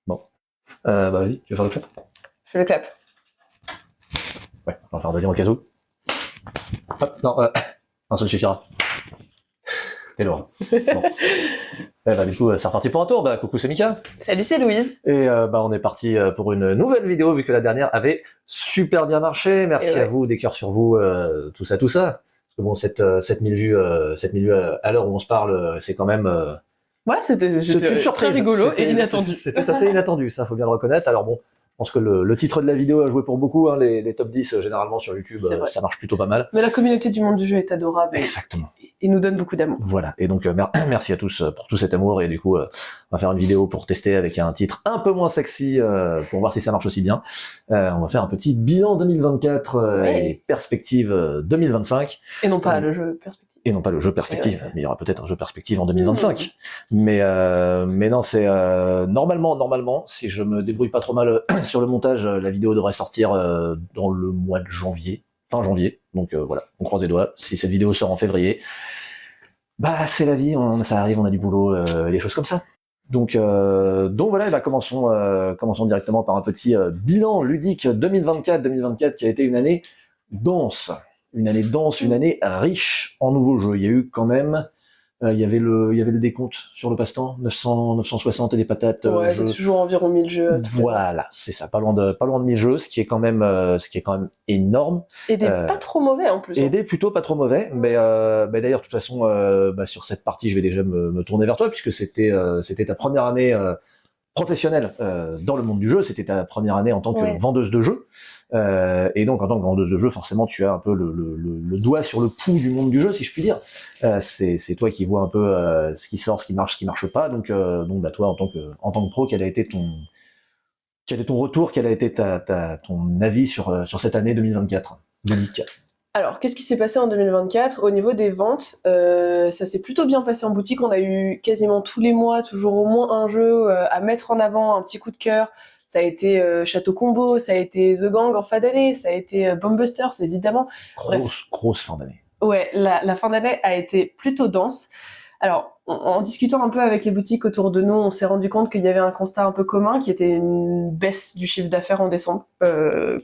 Bon. Bah vas-y, tu veux faire le clap? Je fais le clap. Ouais, on va faire un deuxième au cas où. Hop, non, un seul suffira. C'est lourd. Bon. Bah du coup, c'est reparti pour un tour. Bah coucou, c'est Mika. Salut, c'est Louise. Et bah on est parti pour une nouvelle vidéo vu que la dernière avait super bien marché. Et Merci à ouais. vous, des cœurs sur vous, tout ça, tout ça. Parce que bon, 7000 vues, 7000 vues à l'heure où on se parle, c'est quand même... Ouais, c'est une c'était très surprise. rigolo et inattendu. C'était assez inattendu, ça faut bien le reconnaître. Alors bon, je pense que le titre de la vidéo a joué pour beaucoup. Hein, les top 10 généralement sur YouTube, C'est vrai. ça marche plutôt pas mal. Mais la communauté du monde du jeu est adorable Exactement. et nous donne beaucoup d'amour. Voilà. Et donc merci à tous pour tout cet amour. Et du coup, on va faire une vidéo pour tester avec un titre un peu moins sexy pour voir si ça marche aussi bien. On va faire un petit bilan 2024 Ouais. et perspective 2025. Et non pas le jeu perspective. Et non pas le jeu perspective, Ouais. mais il y aura peut-être un jeu perspective en 2025. Mais non, c'est normalement, si je me débrouille pas trop mal sur le montage, la vidéo devrait sortir dans le mois de janvier, fin janvier. Donc voilà, on croise les doigts. Si cette vidéo sort en février, bah c'est la vie, ça arrive, on a du boulot, et des choses comme ça. Donc voilà, et bah commençons directement par un petit bilan ludique 2024 qui a été une année dense. Une année dense, une année riche en nouveaux jeux. Il y a eu quand même, il y avait le décompte sur le passe-temps, 960 et des patates. Ouais, c'est toujours environ 1000 jeux. Voilà, c'est ça, pas loin de 1000 jeux, ce qui est quand même énorme. Et des pas trop mauvais en plus. Et des plutôt pas trop mauvais, mais d'ailleurs de toute façon sur cette partie je vais déjà me tourner vers toi puisque c'était ta première année professionnelle dans le monde du jeu, c'était ta première année en tant que vendeuse de jeux, et donc en tant que vendeuse de jeux forcément tu as un peu le doigt sur le pouls du monde du jeu si je puis dire. C'est toi qui vois un peu ce qui sort, ce qui marche pas, donc bah toi en tant que pro, quel a été ton retour, quel a été ton avis sur cette année 2024 2024? Alors, qu'est-ce qui s'est passé en 2024 au niveau des ventes? Ça s'est plutôt bien passé en boutique. On a eu quasiment tous les mois, toujours au moins un jeu à mettre en avant, un petit coup de cœur. Ça a été Château Combo, ça a été The Gang en fin d'année, ça a été Bombusters, évidemment. Grosse fin d'année. Ouais, la fin d'année a été plutôt dense. Alors, en discutant un peu avec les boutiques autour de nous, on s'est rendu compte qu'il y avait un constat un peu commun, qui était une baisse du chiffre d'affaires en décembre,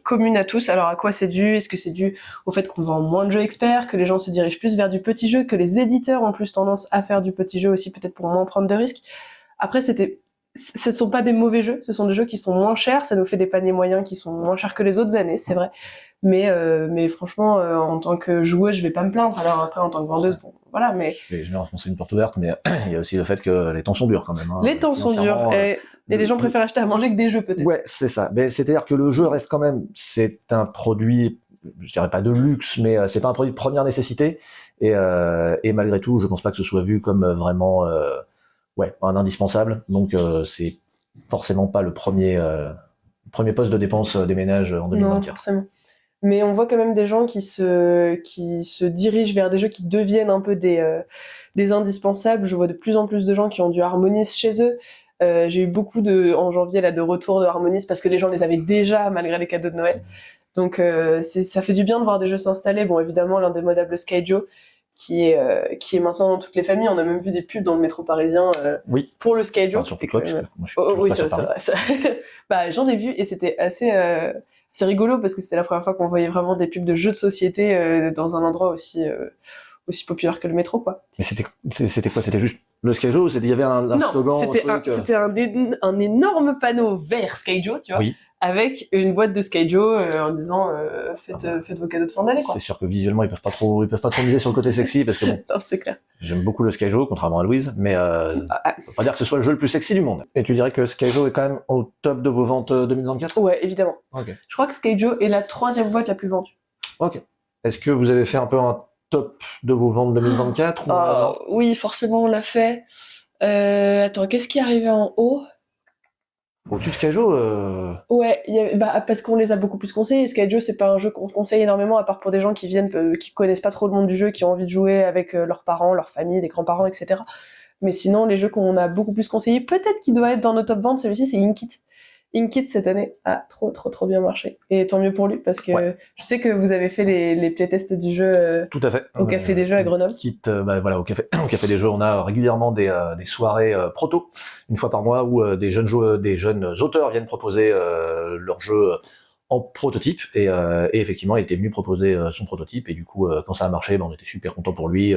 commune à tous. Alors, à quoi c'est dû? Est-ce que c'est dû au fait qu'on vend moins de jeux experts, que les gens se dirigent plus vers du petit jeu, que les éditeurs ont plus tendance à faire du petit jeu aussi, peut-être pour moins prendre de risques? Après, ce sont pas des mauvais jeux, ce sont des jeux qui sont moins chers, ça nous fait des paniers moyens qui sont moins chers que les autres années, c'est vrai. Mais franchement, en tant que joueuse, je vais pas me plaindre. Alors après, en tant que vendeuse, bon, voilà, mais... Je vais enfoncer une porte ouverte, mais il y a aussi le fait que les temps sont durs quand même. Hein, les temps sont durs, et les gens préfèrent acheter à manger que des jeux, peut-être. Ouais, c'est ça. Mais c'est-à-dire que le jeu reste quand même, c'est un produit, je dirais pas de luxe, mais c'est pas un produit de première nécessité. Et malgré tout, je pense pas que ce soit vu comme vraiment, un indispensable. Donc c'est forcément pas le premier poste de dépense des ménages en 2024. Non, forcément. Mais on voit quand même des gens qui se dirigent vers des jeux qui deviennent un peu des indispensables. Je vois de plus en plus de gens qui ont du Harmonise chez eux. J'ai eu beaucoup en janvier de retours de Harmonise parce que les gens les avaient déjà malgré les cadeaux de Noël. Donc ça fait du bien de voir des jeux s'installer. Bon, évidemment, l'indémodable Skyjo qui est maintenant dans toutes les familles. On a même vu des pubs dans le métro parisien pour le Skyjo. Enfin, surtout toi, puisque moi, oui, c'est vrai. Bah, j'en ai vu et c'était assez... c'est rigolo parce que c'était la première fois qu'on voyait vraiment des pubs de jeux de société dans un endroit aussi populaire que le métro, quoi. Mais c'était quoi? C'était juste le Skyjo ou il y avait un slogan? C'était un énorme panneau vert Skyjo, tu vois, avec une boîte de Skyjo en disant faites vos cadeaux de fin d'année, quoi. C'est sûr que visuellement ils peuvent pas trop miser sur le côté sexy parce que bon. Non, c'est clair. J'aime beaucoup le Skyjo, contrairement à Louise, mais ça veut pas dire que ce soit le jeu le plus sexy du monde. Et tu dirais que Skyjo est quand même au top de vos ventes 2024? Ouais, évidemment. Ok. Je crois que Skyjo est la 3e boîte la plus vendue. Ok. Est-ce que vous avez fait un peu un top de vos ventes 2024 Oui, forcément, on l'a fait. Attends, qu'est-ce qui est arrivé en haut? Au-dessus de Skyjo Ouais, parce qu'on les a beaucoup plus conseillés. Skyjo, c'est pas un jeu qu'on conseille énormément, à part pour des gens qui viennent, qui connaissent pas trop le monde du jeu, qui ont envie de jouer avec leurs parents, leur famille, les grands-parents, etc. Mais sinon, les jeux qu'on a beaucoup plus conseillés, peut-être qu'il doit être dans nos top ventes, celui-ci, c'est Inkit. Inkit cette année a trop bien marché. Et tant mieux pour lui, parce que je sais que vous avez fait les playtests du jeu Tout à fait. au Café des Jeux à Grenoble. Voilà, au café des Jeux, on a régulièrement des soirées proto, une fois par mois, où des jeunes auteurs viennent proposer leur jeu en prototype. Et effectivement, il était venu proposer son prototype. Et du coup, quand ça a marché, on était super content pour lui.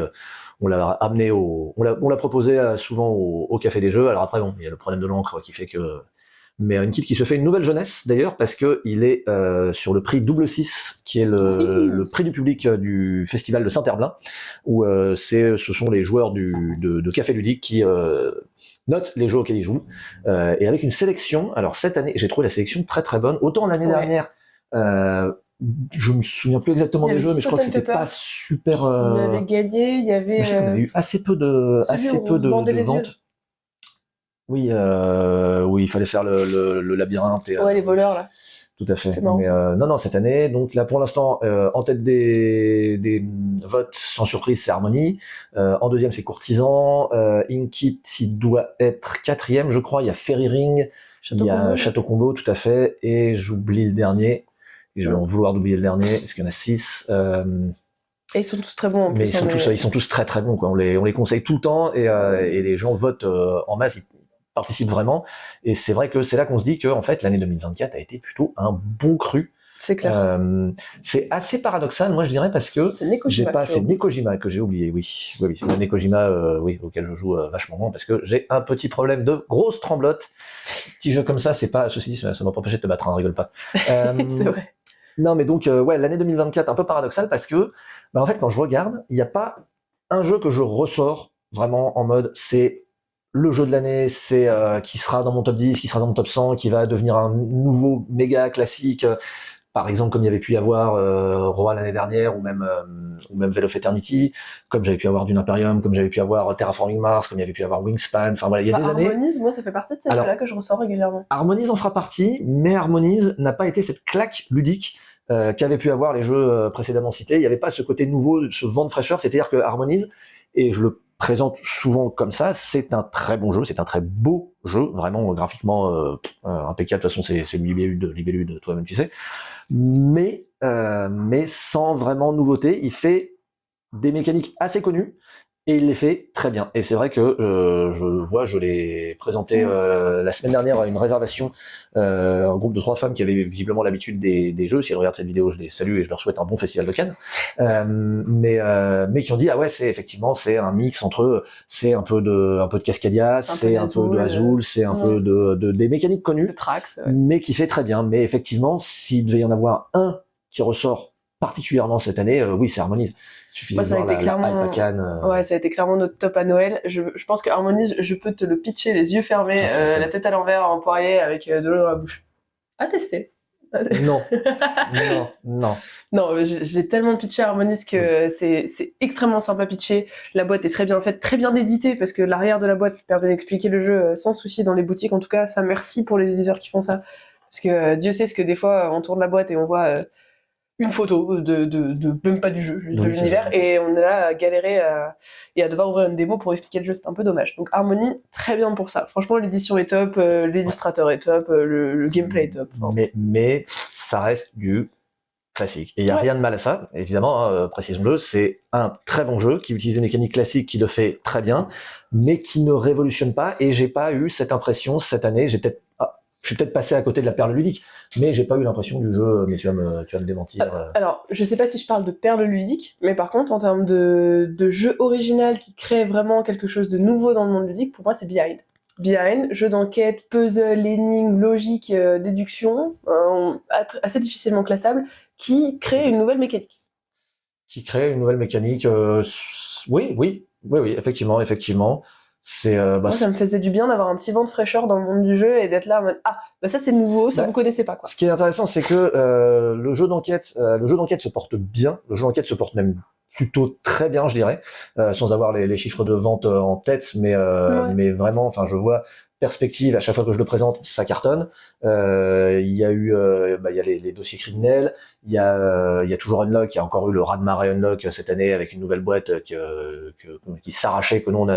On l'a amené on l'a proposé souvent au Café des Jeux. Alors après, bon, il y a le problème de l'encre qui fait que mais une kit qui se fait une nouvelle jeunesse d'ailleurs parce que il est sur le prix Double 6 qui est le prix du public du festival de Saint-Herblain où ce sont les joueurs de Café Ludique qui notent les jeux auxquels ils jouent et avec une sélection. Alors cette année j'ai trouvé la sélection très très bonne, autant l'année dernière je me souviens plus exactement des jeux mais je crois que c'était pas super il avait gagné, il y avait je sais qu'on avait eu assez peu de ventes. Oui, il fallait faire le labyrinthe. Et, les voleurs, là. Tout à fait. Marrant, mais non, cette année, donc là pour l'instant, en tête des votes, sans surprise, c'est Harmony. En deuxième, c'est Courtisan. Inkit, il doit être quatrième, je crois. Il y a Fairy Ring, il y a Château Combo, tout à fait. Et j'oublie le dernier. Et je vais en vouloir d'oublier le dernier, parce qu'il y en a 6. Et ils sont tous très bons en plus. Ils sont tous très très bons, quoi. On les conseille tout le temps et les gens votent en masse. Ils participent vraiment. Et c'est vrai que c'est là qu'on se dit que en fait l'année 2024 a été plutôt un bon cru. C'est clair. C'est assez paradoxal, moi je dirais, parce que c'est Nekojima que j'ai oublié. Oui, Nekojima, auquel je joue vachement moins parce que j'ai un petit problème de grosse tremblote. Petit jeu comme ça, c'est pas. Ceci dit, ça m'a pas empêché de te battre, hein, rigole pas. C'est vrai. Non, mais donc l'année 2024 un peu paradoxale parce que en fait quand je regarde, il n'y a pas un jeu que je ressors vraiment en mode c'est le jeu de l'année, c'est qui sera dans mon top 10, qui sera dans mon top 100, qui va devenir un nouveau méga classique, par exemple comme il y avait pu y avoir Roi l'année dernière ou même Veil of Eternity, comme j'avais pu avoir Dune Imperium, comme j'avais pu avoir Terraforming Mars, comme il y avait pu avoir Wingspan, enfin voilà, il y a des années. Harmonize, moi ça fait partie de ces jeux-là que je ressors régulièrement. Harmonize en fera partie, mais Harmonize n'a pas été cette claque ludique qu'avaient pu avoir les jeux précédemment cités. Il n'y avait pas ce côté nouveau, ce vent de fraîcheur, c'est-à-dire que Harmonize, et je le présente souvent comme ça, c'est un très bon jeu, c'est un très beau jeu, vraiment graphiquement impeccable. De toute façon, c'est Libellude, toi-même tu sais. Mais sans vraiment nouveauté, il fait des mécaniques assez connues et il les fait très bien. Et c'est vrai que je l'ai présenté la semaine dernière à une réservation, un groupe de 3 femmes qui avaient visiblement l'habitude des jeux. Si elles regardent cette vidéo, je les salue et je leur souhaite un bon festival de Cannes. Mais qui ont dit c'est un mix entre c'est un peu de Cascadia, c'est un peu de Azul, c'est un peu de des mécaniques connues, Trax, mais qui fait très bien. Mais effectivement, s'il devait y en avoir un qui ressort particulièrement cette année, oui, c'est Harmonize. Il suffit de voir ça a été clairement notre top à Noël. Je pense que Harmonize, je peux te le pitcher les yeux fermés, la tête à l'envers, en poirier, avec de l'eau dans la bouche. À tester. Non. Non, je l'ai tellement pitché à Harmonize que c'est extrêmement simple à pitcher. La boîte est très bien faite, très bien éditée, parce que l'arrière de la boîte permet d'expliquer le jeu sans souci dans les boutiques. En tout cas, ça, merci pour les éditeurs qui font ça. Parce que Dieu sait ce que des fois, on tourne la boîte et on voit une photo de même pas du jeu, juste de l'univers, et on est là à galérer et à devoir ouvrir une démo pour expliquer le jeu, c'est un peu dommage. Donc Harmony, très bien pour ça. Franchement, l'édition est top, l'illustrateur est top, le gameplay est top. Enfin. Mais ça reste du classique. Et il n'y a rien de mal à ça, évidemment, hein, précisons-le, c'est un très bon jeu qui utilise des mécaniques classiques, qui le fait très bien, mais qui ne révolutionne pas, et j'ai pas eu cette impression cette année, je suis peut-être passé à côté de la perle ludique, mais j'ai pas eu l'impression du jeu, mais tu vas me démentir. Alors, je sais pas si je parle de perle ludique, mais par contre, en termes de jeu original qui crée vraiment quelque chose de nouveau dans le monde ludique, pour moi, c'est Behind. Behind, jeu d'enquête, puzzle, énigme, logique, déduction, assez difficilement classable, qui crée une nouvelle mécanique. Oui, effectivement. Moi, ça me faisait du bien d'avoir un petit vent de fraîcheur dans le monde du jeu et d'être là en mode ça c'est nouveau, ça vous connaissez pas, quoi. Ce qui est intéressant, c'est que le jeu d'enquête se porte bien, le jeu d'enquête se porte même plutôt très bien, je dirais, sans avoir les chiffres de vente en tête, mais vraiment, enfin, je vois perspective, à chaque fois que je le présente, ça cartonne. Il y a les dossiers criminels, il y a toujours Unlock, il y a encore eu le raz-de-marée Unlock cette année avec une nouvelle boîte qui s'arrachait, que nous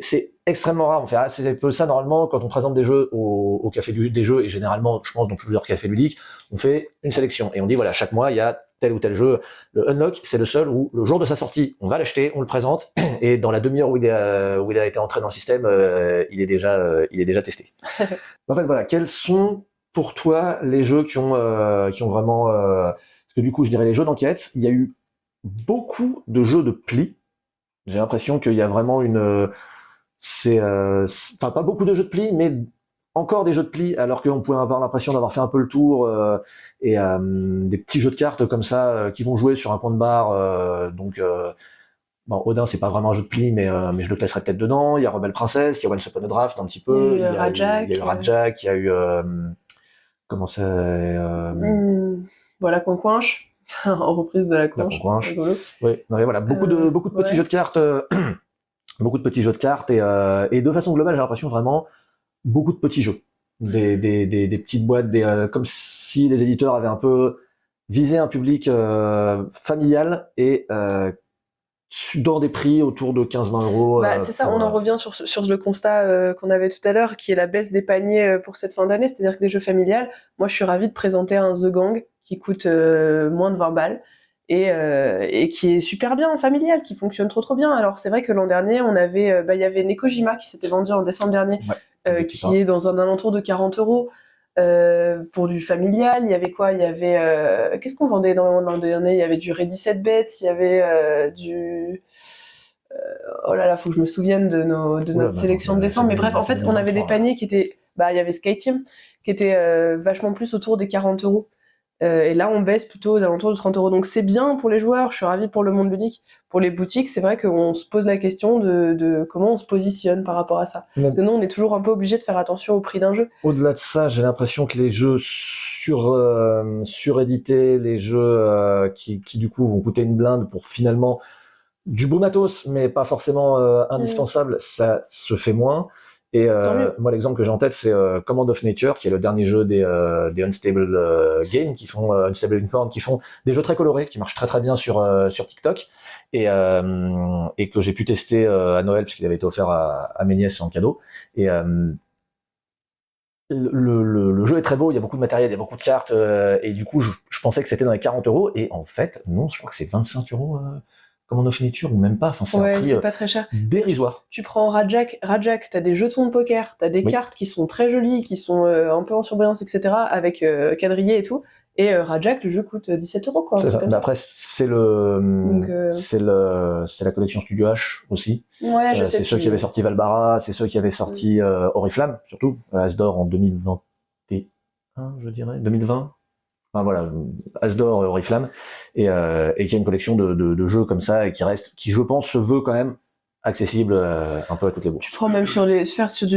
C'est extrêmement rare. On fait assez peu ça normalement quand on présente des jeux au café des jeux, et généralement, je pense, dans plusieurs cafés ludiques, on fait une sélection et on dit voilà, chaque mois il y a tel ou tel jeu. Le Unlock, c'est le seul où le jour de sa sortie, on va l'acheter, on le présente, et dans la demi-heure où il a été entré dans le système, il est déjà testé. En fait, voilà, quels sont pour toi les jeux qui ont vraiment, parce que du coup, je dirais les jeux d'enquête. Il y a eu beaucoup de jeux de pli. J'ai l'impression qu'il y a vraiment enfin pas beaucoup de jeux de pli, mais encore des jeux de pli, alors qu'on pouvait avoir l'impression d'avoir fait un peu le tour, et des petits jeux de cartes comme ça qui vont jouer sur un coin de bar. Bon, Odin, c'est pas vraiment un jeu de pli, mais je le placerais peut-être dedans. Il y a Rebelle Princess, il y a Once Upon a Draft un petit peu. Il y a eu Rajak. Il y a eu Rajak, il y a eu comment ça Voilà, Conquinche, en reprise de la Conquinche. Rigolo. Oui, non, mais voilà, beaucoup de petits jeux de cartes, beaucoup de petits jeux de cartes, et de façon globale, j'ai l'impression vraiment beaucoup de petits jeux, des petites boîtes, comme si les éditeurs avaient un peu visé un public familial, et dans des prix autour de 15-20 euros. C'est ça, on en revient sur le constat qu'on avait tout à l'heure, qui est la baisse des paniers pour cette fin d'année, c'est-à-dire que des jeux familiales, moi je suis ravie de présenter un The Gang qui coûte moins de 20 balles, et qui est super bien familial, qui fonctionne trop bien. Alors c'est vrai que l'an dernier, on avait, il y avait Nekojima qui s'était vendu en décembre dernier, qui est dans un alentour de 40 euros. Pour du familial, il y avait quoi? Il y avait qu'est-ce qu'on vendait énormément l'an dernier? Il y avait du Ready Set Bet, il y avait du oh là là, faut que je me souvienne de notre sélection de décembre. Mais bref, en fait, on avait des paniers qui étaient, il y avait Sky Team qui était vachement plus autour des 40 euros. Et là, on baisse plutôt aux alentours de 30 euros. Donc c'est bien pour les joueurs, je suis ravie pour le monde ludique. Pour les boutiques, c'est vrai qu'on se pose la question de comment on se positionne par rapport à ça. Parce que nous, on est toujours un peu obligé de faire attention au prix d'un jeu. Au-delà de ça, j'ai l'impression que les jeux surédités, les jeux qui du coup vont coûter une blinde pour finalement du beau matos, mais pas forcément indispensable, ça se fait moins. Et moi, l'exemple que j'ai en tête, c'est Command of Nature, qui est le dernier jeu des Unstable Games, qui font Unstable Unicorn, qui font des jeux très colorés, qui marchent très bien sur TikTok, et que j'ai pu tester à Noël, puisqu'il avait été offert à mes nièces en cadeau. Et le jeu est très beau, il y a beaucoup de matériel, il y a beaucoup de cartes, et du coup, je pensais que c'était dans les 40 euros, et en fait, non, je crois que c'est 25 euros. Command of Nature, ou même pas, enfin c'est un prix c'est pas très cher. Dérisoire. Tu prends Rajak, t'as des jetons de poker, t'as des cartes qui sont très jolies, qui sont un peu en surbrillance, etc., avec quadrillé et tout. Et Rajak, le jeu coûte 17 euros, quoi. C'est ça. Mais après, c'est la collection Studio H aussi. Ouais, je sais. C'est ceux qui avaient sorti Valbara, c'est ceux qui avaient sorti Oriflamme, surtout, Asdor en 2021, je dirais, 2020. Enfin voilà, Asdor, Oriflamme, et qui a une collection de jeux comme ça, et qui je pense se veut quand même accessible un peu à toutes les bourses. Tu prends même sur du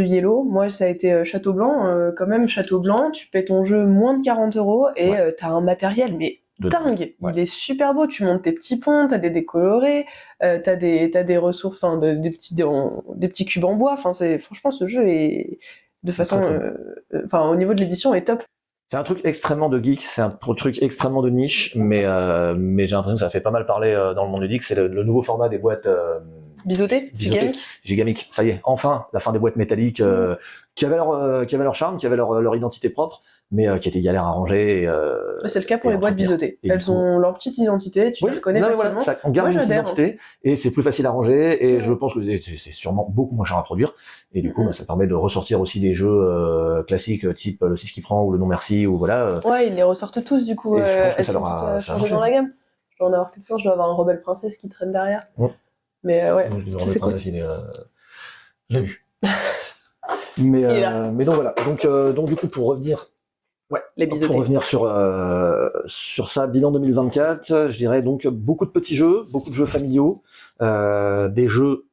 Yellow, moi ça a été Château Blanc, quand même Château Blanc, tu paies ton jeu moins de 40 euros et t'as un matériel mais dingue, il est super beau, tu montes tes petits ponts, t'as des décolorés, t'as des ressources, enfin des petits cubes en bois, enfin franchement ce jeu est de façon, au niveau de l'édition est top. C'est un truc extrêmement de geek, c'est un truc extrêmement de niche, mais j'ai l'impression que ça fait pas mal parler dans le monde ludique. C'est le nouveau format des boîtes Biseauté, Gigamic. Ça y est, enfin, la fin des boîtes métalliques qui avaient leur charme, qui avaient leur identité propre, mais qui étaient galères à ranger. C'est le cas pour les boîtes biseautées. Elles ont leur petite identité, tu les reconnais facilement. Voilà, on garde une identité, et c'est plus facile à ranger, et je pense que c'est sûrement beaucoup moins cher à produire, et du coup, ça permet de ressortir aussi des jeux classiques, type le 6 qui prend, ou le non merci, ou voilà. Ouais, ils les ressortent tous, du coup. Elles sont toutes changées dans la gamme. Je dois en avoir quelques-uns, je dois avoir un Rebelle Princess qui traîne derrière. Mais ouais, c'est cool. J'ai vu. Mais donc voilà. Donc du coup, pour revenir sur ça, bilan 2024, je dirais donc beaucoup de petits jeux, beaucoup de jeux familiaux, des jeux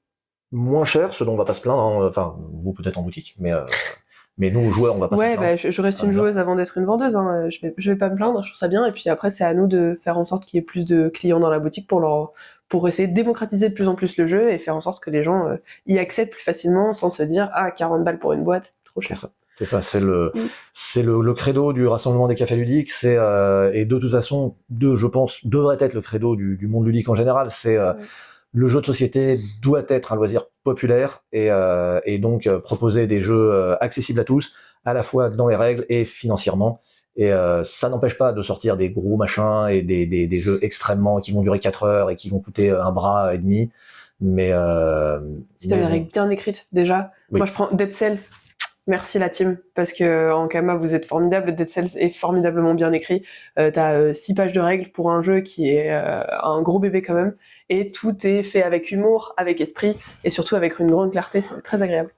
moins chers, ce dont on va pas se plaindre, hein. Enfin, vous peut-être en boutique, mais nous, joueurs, on va pas se plaindre. Ouais, je reste une joueuse avant d'être une vendeuse, hein. Je vais pas me plaindre, je trouve ça bien, et puis après, c'est à nous de faire en sorte qu'il y ait plus de clients dans la boutique pour essayer de démocratiser de plus en plus le jeu, et faire en sorte que les gens y accèdent plus facilement, sans se dire, 40 balles pour une boîte, trop cher. C'est ça, c'est le credo du rassemblement des cafés ludiques, et de toute façon, je pense, devrait être le credo du monde ludique en général, c'est le jeu de société doit être un loisir populaire et donc proposer des jeux accessibles à tous, à la fois dans les règles et financièrement. Et ça n'empêche pas de sortir des gros machins et des jeux extrêmement qui vont durer 4 heures et qui vont coûter un bras et demi. Mais si t'as des règles bien écrites déjà. Oui. Moi je prends Dead Cells. Merci la team, parce que en Kama vous êtes formidable. Dead Cells est formidablement bien écrit. T'as 6 pages de règles pour un jeu qui est un gros bébé quand même, et tout est fait avec humour, avec esprit, et surtout avec une grande clarté. C'est très agréable.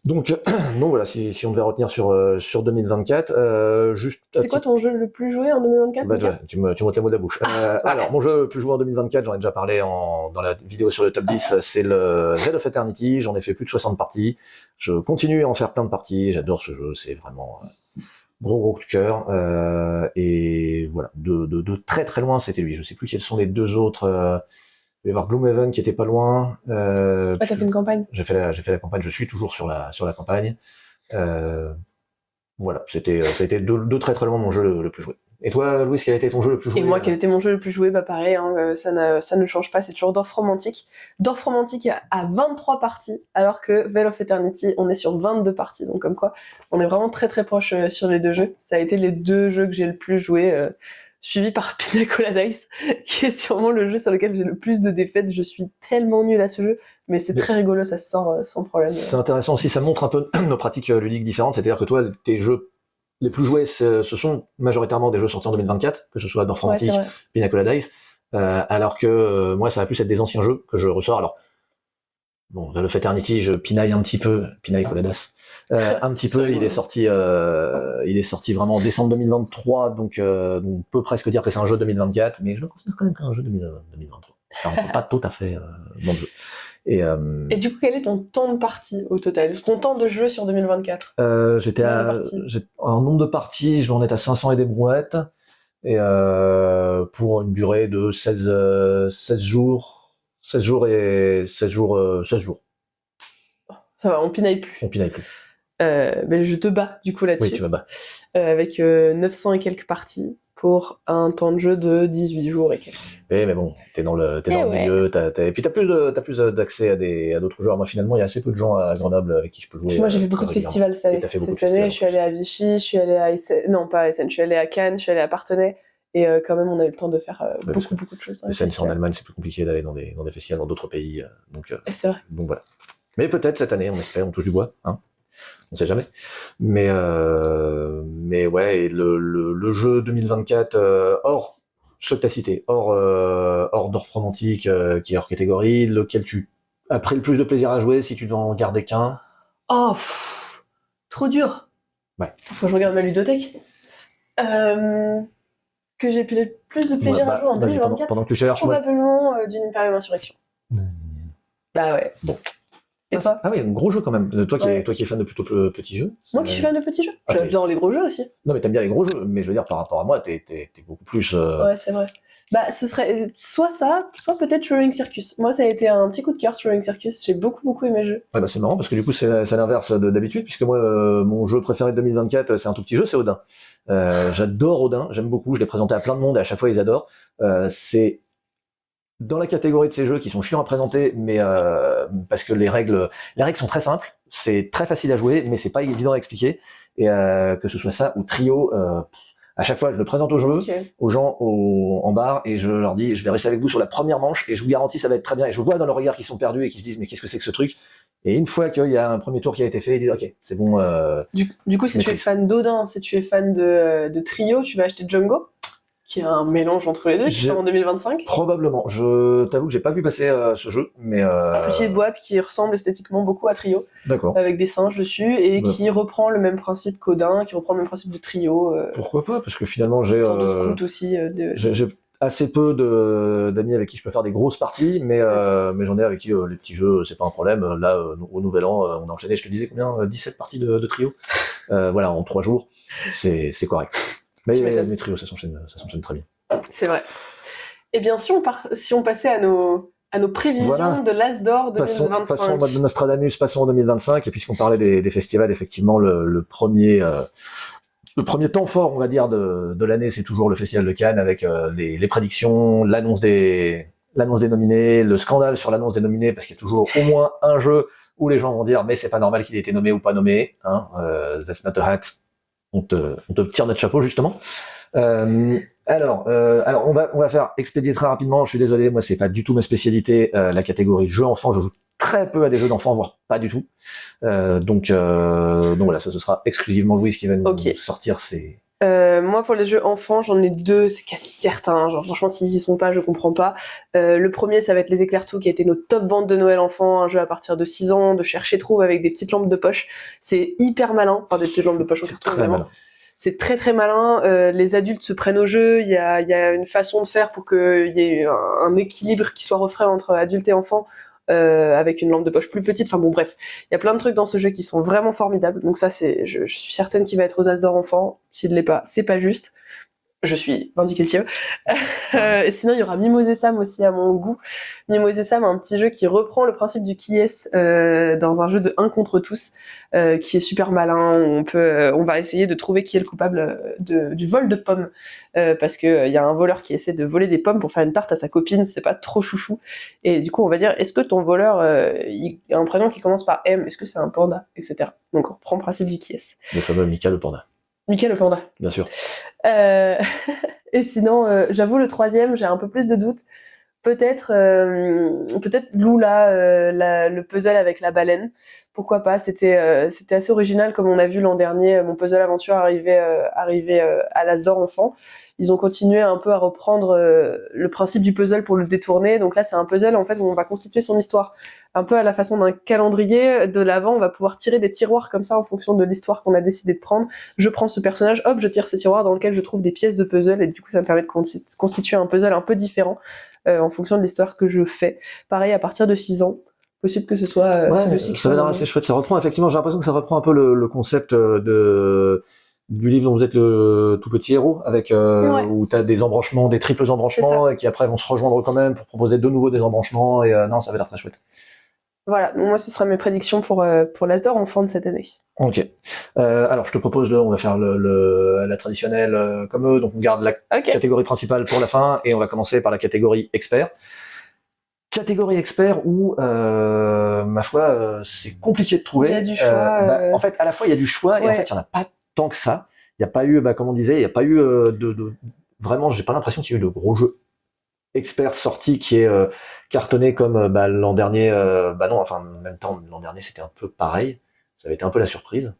Donc voilà, si on devait retenir sur 2024, juste. C'est quoi ton jeu le plus joué en 2024? Bah, tu me ôtes les mots de la bouche. Alors, mon jeu le plus joué en 2024, j'en ai déjà parlé dans la vidéo sur le top 10, c'est le Veil of Eternity. J'en ai fait plus de 60 parties. Je continue à en faire plein de parties. J'adore ce jeu. C'est vraiment gros coup de cœur. Et voilà, de très très loin, c'était lui. Je sais plus quels sont les deux autres. Il va y avoir Gloomhaven qui était pas loin. T'as fait une campagne? J'ai fait la campagne. Je suis toujours sur la campagne. Voilà, ça a été de très très loin mon jeu le plus joué. Et toi, Louis, quel a été ton jeu le plus joué? Et moi, quel était mon jeu le plus joué? Bah pareil, hein, ça ne change pas, c'est toujours Dorf Romantique. Dorf Romantique a 23 parties, alors que Veil of Eternity, on est sur 22 parties. Donc comme quoi, on est vraiment très très proche sur les deux jeux. Ça a été les deux jeux que j'ai le plus joué, suivi par Pina Colada Dice, qui est sûrement le jeu sur lequel j'ai le plus de défaites. Je suis tellement nulle à ce jeu, mais c'est très rigolo, ça se sort sans problème. C'est intéressant aussi, ça montre un peu nos pratiques ludiques différentes, c'est-à-dire que toi, tes jeux les plus joués, ce sont majoritairement des jeux sortis en 2024, que ce soit Dorf Romantique, Pina Colada Dice, alors que moi, ça va plus être des anciens jeux que je ressors. Alors, bon, Veil of Eternity, je pinaille un petit peu, pinaille Coladas, un petit peu, il est sorti vraiment en décembre 2023, donc on peut presque dire que c'est un jeu 2024, mais je le considère quand même comme un jeu 2023. Ça rentre pas tout à fait dans le jeu. Et du coup, quel est ton temps de partie au total? Ton temps de jeu sur 2024? En nombre de parties, je vais en être à 500 et des brouettes, et pour une durée de 16 jours. 16 jours. Ça va, on pinaille plus. On pinaille plus. Mais je te bats du coup là-dessus. Oui, tu me bats. Avec 900 et quelques parties pour un temps de jeu de 18 jours et quelques. Mais bon, t'es dans le milieu, et puis t'as plus d'accès à d'autres joueurs. Moi, finalement, il y a assez peu de gens à Grenoble avec qui je peux jouer. Moi, j'ai fait beaucoup de festivals cette année. Cette année, je suis allée à Vichy, je suis allée à Essen, non pas à Essen, je suis allée à Cannes, je suis allée à Parthenay, et quand même, on a eu le temps de faire beaucoup de choses. Essen, c'est en Allemagne, c'est plus compliqué d'aller dans des festivals dans d'autres pays, donc c'est vrai. Donc voilà. Mais peut-être cette année, on espère, on touche du bois, hein. On sait jamais. Mais ouais, et le jeu 2024 hors ce que t'as cité, hors Dorf Romantique qui est hors catégorie, lequel tu as pris le plus de plaisir à jouer si tu dois en garder qu'un? Oh, trop dur. Ouais. Faut que je regarde ma ludothèque. Que j'ai plus de plaisir à jouer en 2024. Pendant que tu cherches. Probablement d'une Imperium Insurrection. Bah ouais. Bon. Et toi? Ah oui, un gros jeu quand même. Toi qui es fan de plutôt petits jeux. Moi qui suis fan de petits jeux. J'adore les gros jeux aussi. Non mais t'aimes bien les gros jeux, mais je veux dire par rapport à moi, t'es beaucoup plus. Ouais, c'est vrai. Bah ce serait soit ça, soit peut-être Turing Circus. Moi ça a été un petit coup de cœur Turing Circus. J'ai beaucoup aimé le jeu. Ouais, bah c'est marrant parce que du coup c'est l'inverse d'habitude, puisque moi mon jeu préféré de 2024 c'est un tout petit jeu, c'est Odin. J'adore Odin, j'aime beaucoup, je l'ai présenté à plein de monde et à chaque fois ils adorent. C'est dans la catégorie de ces jeux qui sont chiants à présenter, mais parce que les règles sont très simples, c'est très facile à jouer, mais c'est pas évident à expliquer. Et que ce soit ça ou Trio, à chaque fois je le présente aux gens en bar et je leur dis je vais rester avec vous sur la première manche et je vous garantis ça va être très bien. Et je vois dans leur regard qu'ils sont perdus et qu'ils se disent mais qu'est-ce que c'est que ce truc? Et une fois qu'il y a un premier tour qui a été fait, ils disent ok c'est bon. Du coup si tu es fan d'Odin, si tu es fan de Trio, tu vas acheter Django, qui est un mélange entre les deux, qui sort en 2025. Probablement. Je t'avoue que j'ai pas vu passer ce jeu, mais petite boîte qui ressemble esthétiquement beaucoup à Trio. D'accord. Avec des singes dessus et qui reprend le même principe qu'Odin, qui reprend le même principe de Trio. Pourquoi pas? Parce que finalement j'ai aussi. J'ai assez peu d'amis avec qui je peux faire des grosses parties, mais j'en ai avec qui les petits jeux c'est pas un problème. Là au Nouvel An on a enchaîné, je te disais combien, 17 parties de Trio. Voilà, en 3 jours, c'est correct. Mais Trio, ça s'enchaîne très bien. C'est vrai. Eh bien, si on passait à nos prévisions de l'As d'Or 2025. Passons en mode Nostradamus, passons en 2025, et puisqu'on parlait des festivals, effectivement, le premier temps fort, on va dire, de l'année, c'est toujours le Festival de Cannes, avec les prédictions, l'annonce des l'annonce des nominés, le scandale sur l'annonce des nominés, parce qu'il y a toujours au moins un jeu où les gens vont dire mais c'est pas normal qu'il ait été nommé ou pas nommé, hein, that's not a hat, on te tire notre chapeau justement. Alors on va faire expédier très rapidement, je suis désolé, moi c'est pas du tout ma spécialité, la catégorie jeux enfants, je joue très peu à des jeux d'enfants, voire pas du tout. Donc voilà, ça ce sera exclusivement Louise qui va nous sortir ces... Moi, pour les jeux enfants, j'en ai 2, c'est quasi certain. Genre, franchement, s'ils y sont pas, je comprends pas. Le premier, ça va être Les Éclairs Tout, qui a été notre top vente de Noël enfant, un jeu à partir de 6 ans, de chercher trouve avec des petites lampes de poche. C'est hyper malin, enfin des petites lampes de poche en carton, évidemment. C'est très très malin. Les adultes se prennent au jeu. Il y a une façon de faire pour qu'il y ait un équilibre qui soit refait entre adultes et enfants. Avec une lampe de poche plus petite, enfin bon bref, il y a plein de trucs dans ce jeu qui sont vraiment formidables, donc ça c'est, je suis certaine qu'il va être aux As d'or enfant, s'il ne l'est pas, c'est pas juste, je suis vindicative. Sinon il y aura Mimosé Sam aussi à mon goût. Mimosé Sam, un petit jeu qui reprend le principe du qui est dans un jeu de 1 contre tous, qui est super malin, où on va essayer de trouver qui est le coupable du vol de pommes, parce que y a un voleur qui essaie de voler des pommes pour faire une tarte à sa copine, c'est pas trop chouchou, et du coup on va dire est-ce que ton voleur il a un prénom qui commence par M, est-ce que c'est un panda, etc. Donc on reprend le principe du qui est. Le fameux Mika le panda. Mika le panda. Bien sûr. Et sinon, j'avoue, le troisième, j'ai un peu plus de doutes. Peut-être Lula, le puzzle avec la baleine. Pourquoi pas, c'était assez original, comme on a vu l'an dernier, mon puzzle aventure arriver à l'As d'or enfant. Ils ont continué un peu à reprendre le principe du puzzle pour le détourner. Donc là, c'est un puzzle en fait où on va constituer son histoire. Un peu à la façon d'un calendrier de l'avant, on va pouvoir tirer des tiroirs comme ça en fonction de l'histoire qu'on a décidé de prendre. Je prends ce personnage, hop, je tire ce tiroir dans lequel je trouve des pièces de puzzle et du coup, ça me permet de constituer un puzzle un peu différent en fonction de l'histoire que je fais. Pareil, à partir de 6 ans. Possible que ce soit celui-ci. Ça va l'air assez chouette. Ça reprend effectivement. J'ai l'impression que ça reprend un peu le concept du livre dont vous êtes le tout petit héros, avec où t'as des embranchements, des triples embranchements, et qui après vont se rejoindre quand même pour proposer de nouveau des embranchements. Et non, ça va l'air très chouette. Voilà. Donc moi, ce sera mes prédictions pour l'As d'or enfant de cette année. Ok. Alors, je te propose, on va faire la traditionnelle comme eux. Donc, on garde la catégorie principale pour la fin, et on va commencer par la catégorie expert. Catégorie expert où, ma foi, c'est compliqué de trouver. Il y a du choix. En fait, à la fois, il y a du choix, et en fait, il n'y en a pas tant que ça. Il n'y a pas eu, comme on disait, il n'y a pas eu vraiment, j'ai pas l'impression qu'il y ait eu de gros jeux experts sortis qui est cartonné comme l'an dernier. Non, enfin, en même temps, l'an dernier, c'était un peu pareil. Ça avait été un peu la surprise.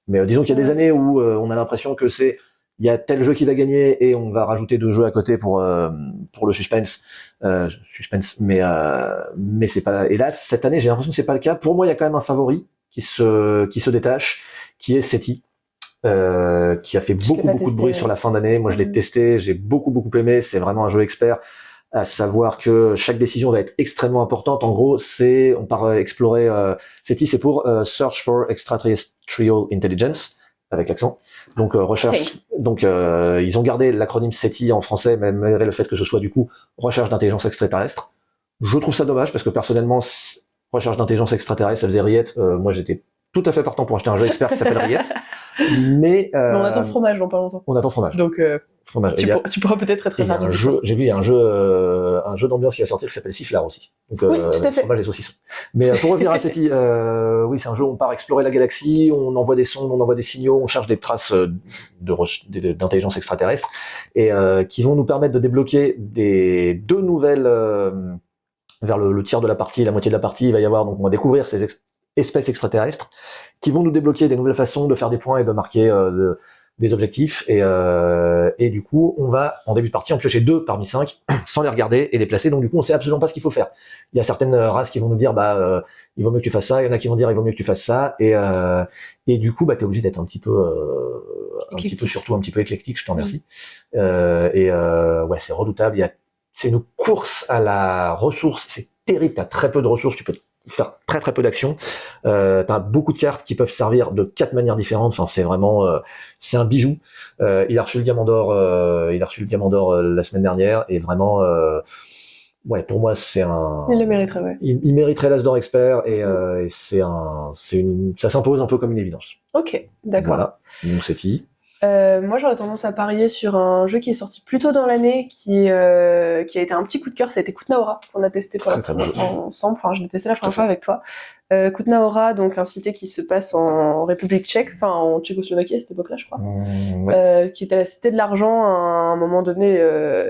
Mais disons qu'il y a des années où on a l'impression que il y a tel jeu qui va gagner et on va rajouter 2 jeux à côté pour le suspense. Mais c'est pas. Et là, cette année, j'ai l'impression que c'est pas le cas. Pour moi, il y a quand même un favori qui se détache, qui est SETI, qui a fait beaucoup de bruit sur la fin d'année. Moi, je l'ai testé, j'ai beaucoup aimé. C'est vraiment un jeu expert. À savoir que chaque décision va être extrêmement importante. En gros, on part explorer. SETI, c'est pour Search for Extraterrestrial Intelligence, avec l'accent. Donc recherche. Donc ils ont gardé l'acronyme SETI en français, même malgré le fait que ce soit du coup recherche d'intelligence extraterrestre. Je trouve ça dommage parce que personnellement, recherche d'intelligence extraterrestre, ça faisait Riette. Moi, j'étais tout à fait partant pour acheter un jeu expert qui s'appelle Riette. Mais on attend fromage dans pas longtemps. On attend fromage. Donc fromage. Tu pourras peut-être être rapide. J'ai vu, il y a un jeu d'ambiance qui va sortir qui s'appelle Sifflard aussi. Donc oui, tout à fait. Fromage et saucisson. Mais pour revenir à SETI, oui, c'est un jeu où on part explorer la galaxie, on envoie des sondes, on envoie des signaux, on cherche des traces d'intelligence extraterrestre et qui vont nous permettre de débloquer 2 nouvelles vers le tiers de la partie, la moitié de la partie. Il va y avoir, donc on va découvrir ces espèces extraterrestres qui vont nous débloquer des nouvelles façons de faire des points et de marquer des objectifs et du coup on va en début de partie en piocher 2 parmi 5 sans les regarder et les placer. Donc du coup on sait absolument pas ce qu'il faut faire. Il y a certaines races qui vont nous dire il vaut mieux que tu fasses ça, il y en a qui vont dire il vaut mieux que tu fasses ça et du coup t'es obligé d'être un petit peu surtout un petit peu éclectique. Je t'en remercie. Ouais, c'est redoutable. C'est une course à la ressource. C'est terrible. T'as très peu de ressources. Tu peux faire très peu d'actions. T'as beaucoup de cartes qui peuvent servir de 4 manières différentes. Enfin, c'est vraiment, c'est un bijou. Il a reçu le diamant d'or. La semaine dernière et vraiment, ouais, pour moi c'est un. Il le mériterait, ouais. Il mériterait l'As d'or expert et ça s'impose un peu comme une évidence. Ok, d'accord. Voilà. Donc SETI. Moi, j'aurais tendance à parier sur un jeu qui est sorti plus tôt dans l'année, qui a été un petit coup de cœur. Ça a été Kutnaora, qu'on a testé pour la Très, très première bon fois ensemble. Enfin, je l'ai testé la Tout à première fois fait. avec toi. Kutnaora, donc un cité qui se passe en République tchèque, enfin en Tchécoslovaquie à cette époque-là, je crois. Ouais. Qui était la cité de l'argent. À un moment donné,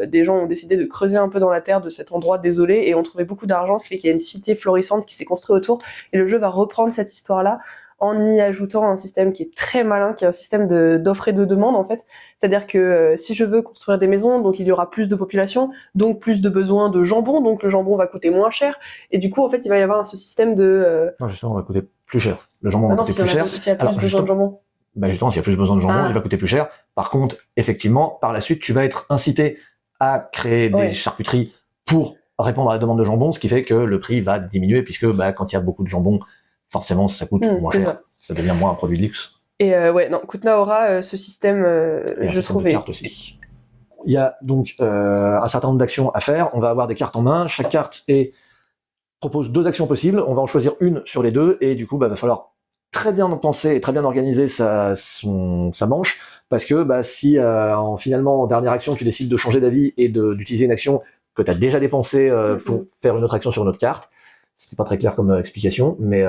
des gens ont décidé de creuser un peu dans la terre de cet endroit désolé et ont trouvé beaucoup d'argent, ce qui fait qu'il y a une cité florissante qui s'est construite autour. Et le jeu va reprendre cette histoire-là en y ajoutant un système qui est très malin, qui est un système d'offre et de demande en fait. C'est-à-dire que si je veux construire des maisons, donc il y aura plus de population, donc plus de besoin de jambon, donc le jambon va coûter moins cher. Et du coup, en fait, il va y avoir ce système de... Non, justement, on va coûter plus cher. Le jambon Ah va non, coûter s'il y, plus cher. s'il y a plus Alors, besoin de jambon. justement, s'il y a plus besoin de jambon, Ah. il va coûter plus cher. Par contre, effectivement, par la suite, tu vas être incité à créer des Ouais. charcuteries pour répondre à la demande de jambon, ce qui fait que le prix va diminuer, puisque quand il y a beaucoup de jambon, forcément, ça coûte moins c'est cher. ça. Ça devient moins un produit de luxe. Et ouais, non, Kutnaora, ce système, Et un je système de trouvais... cartes aussi. Il y a donc un certain nombre d'actions à faire. On va avoir des cartes en main. Chaque carte propose 2 actions possibles. On va en choisir une sur les 2, et du coup, va falloir très bien penser et très bien organiser sa manche, parce que si finalement en dernière action tu décides de changer d'avis et d'utiliser une action que tu as déjà dépensée pour faire une autre action sur une autre carte, c'était pas très clair comme explication, mais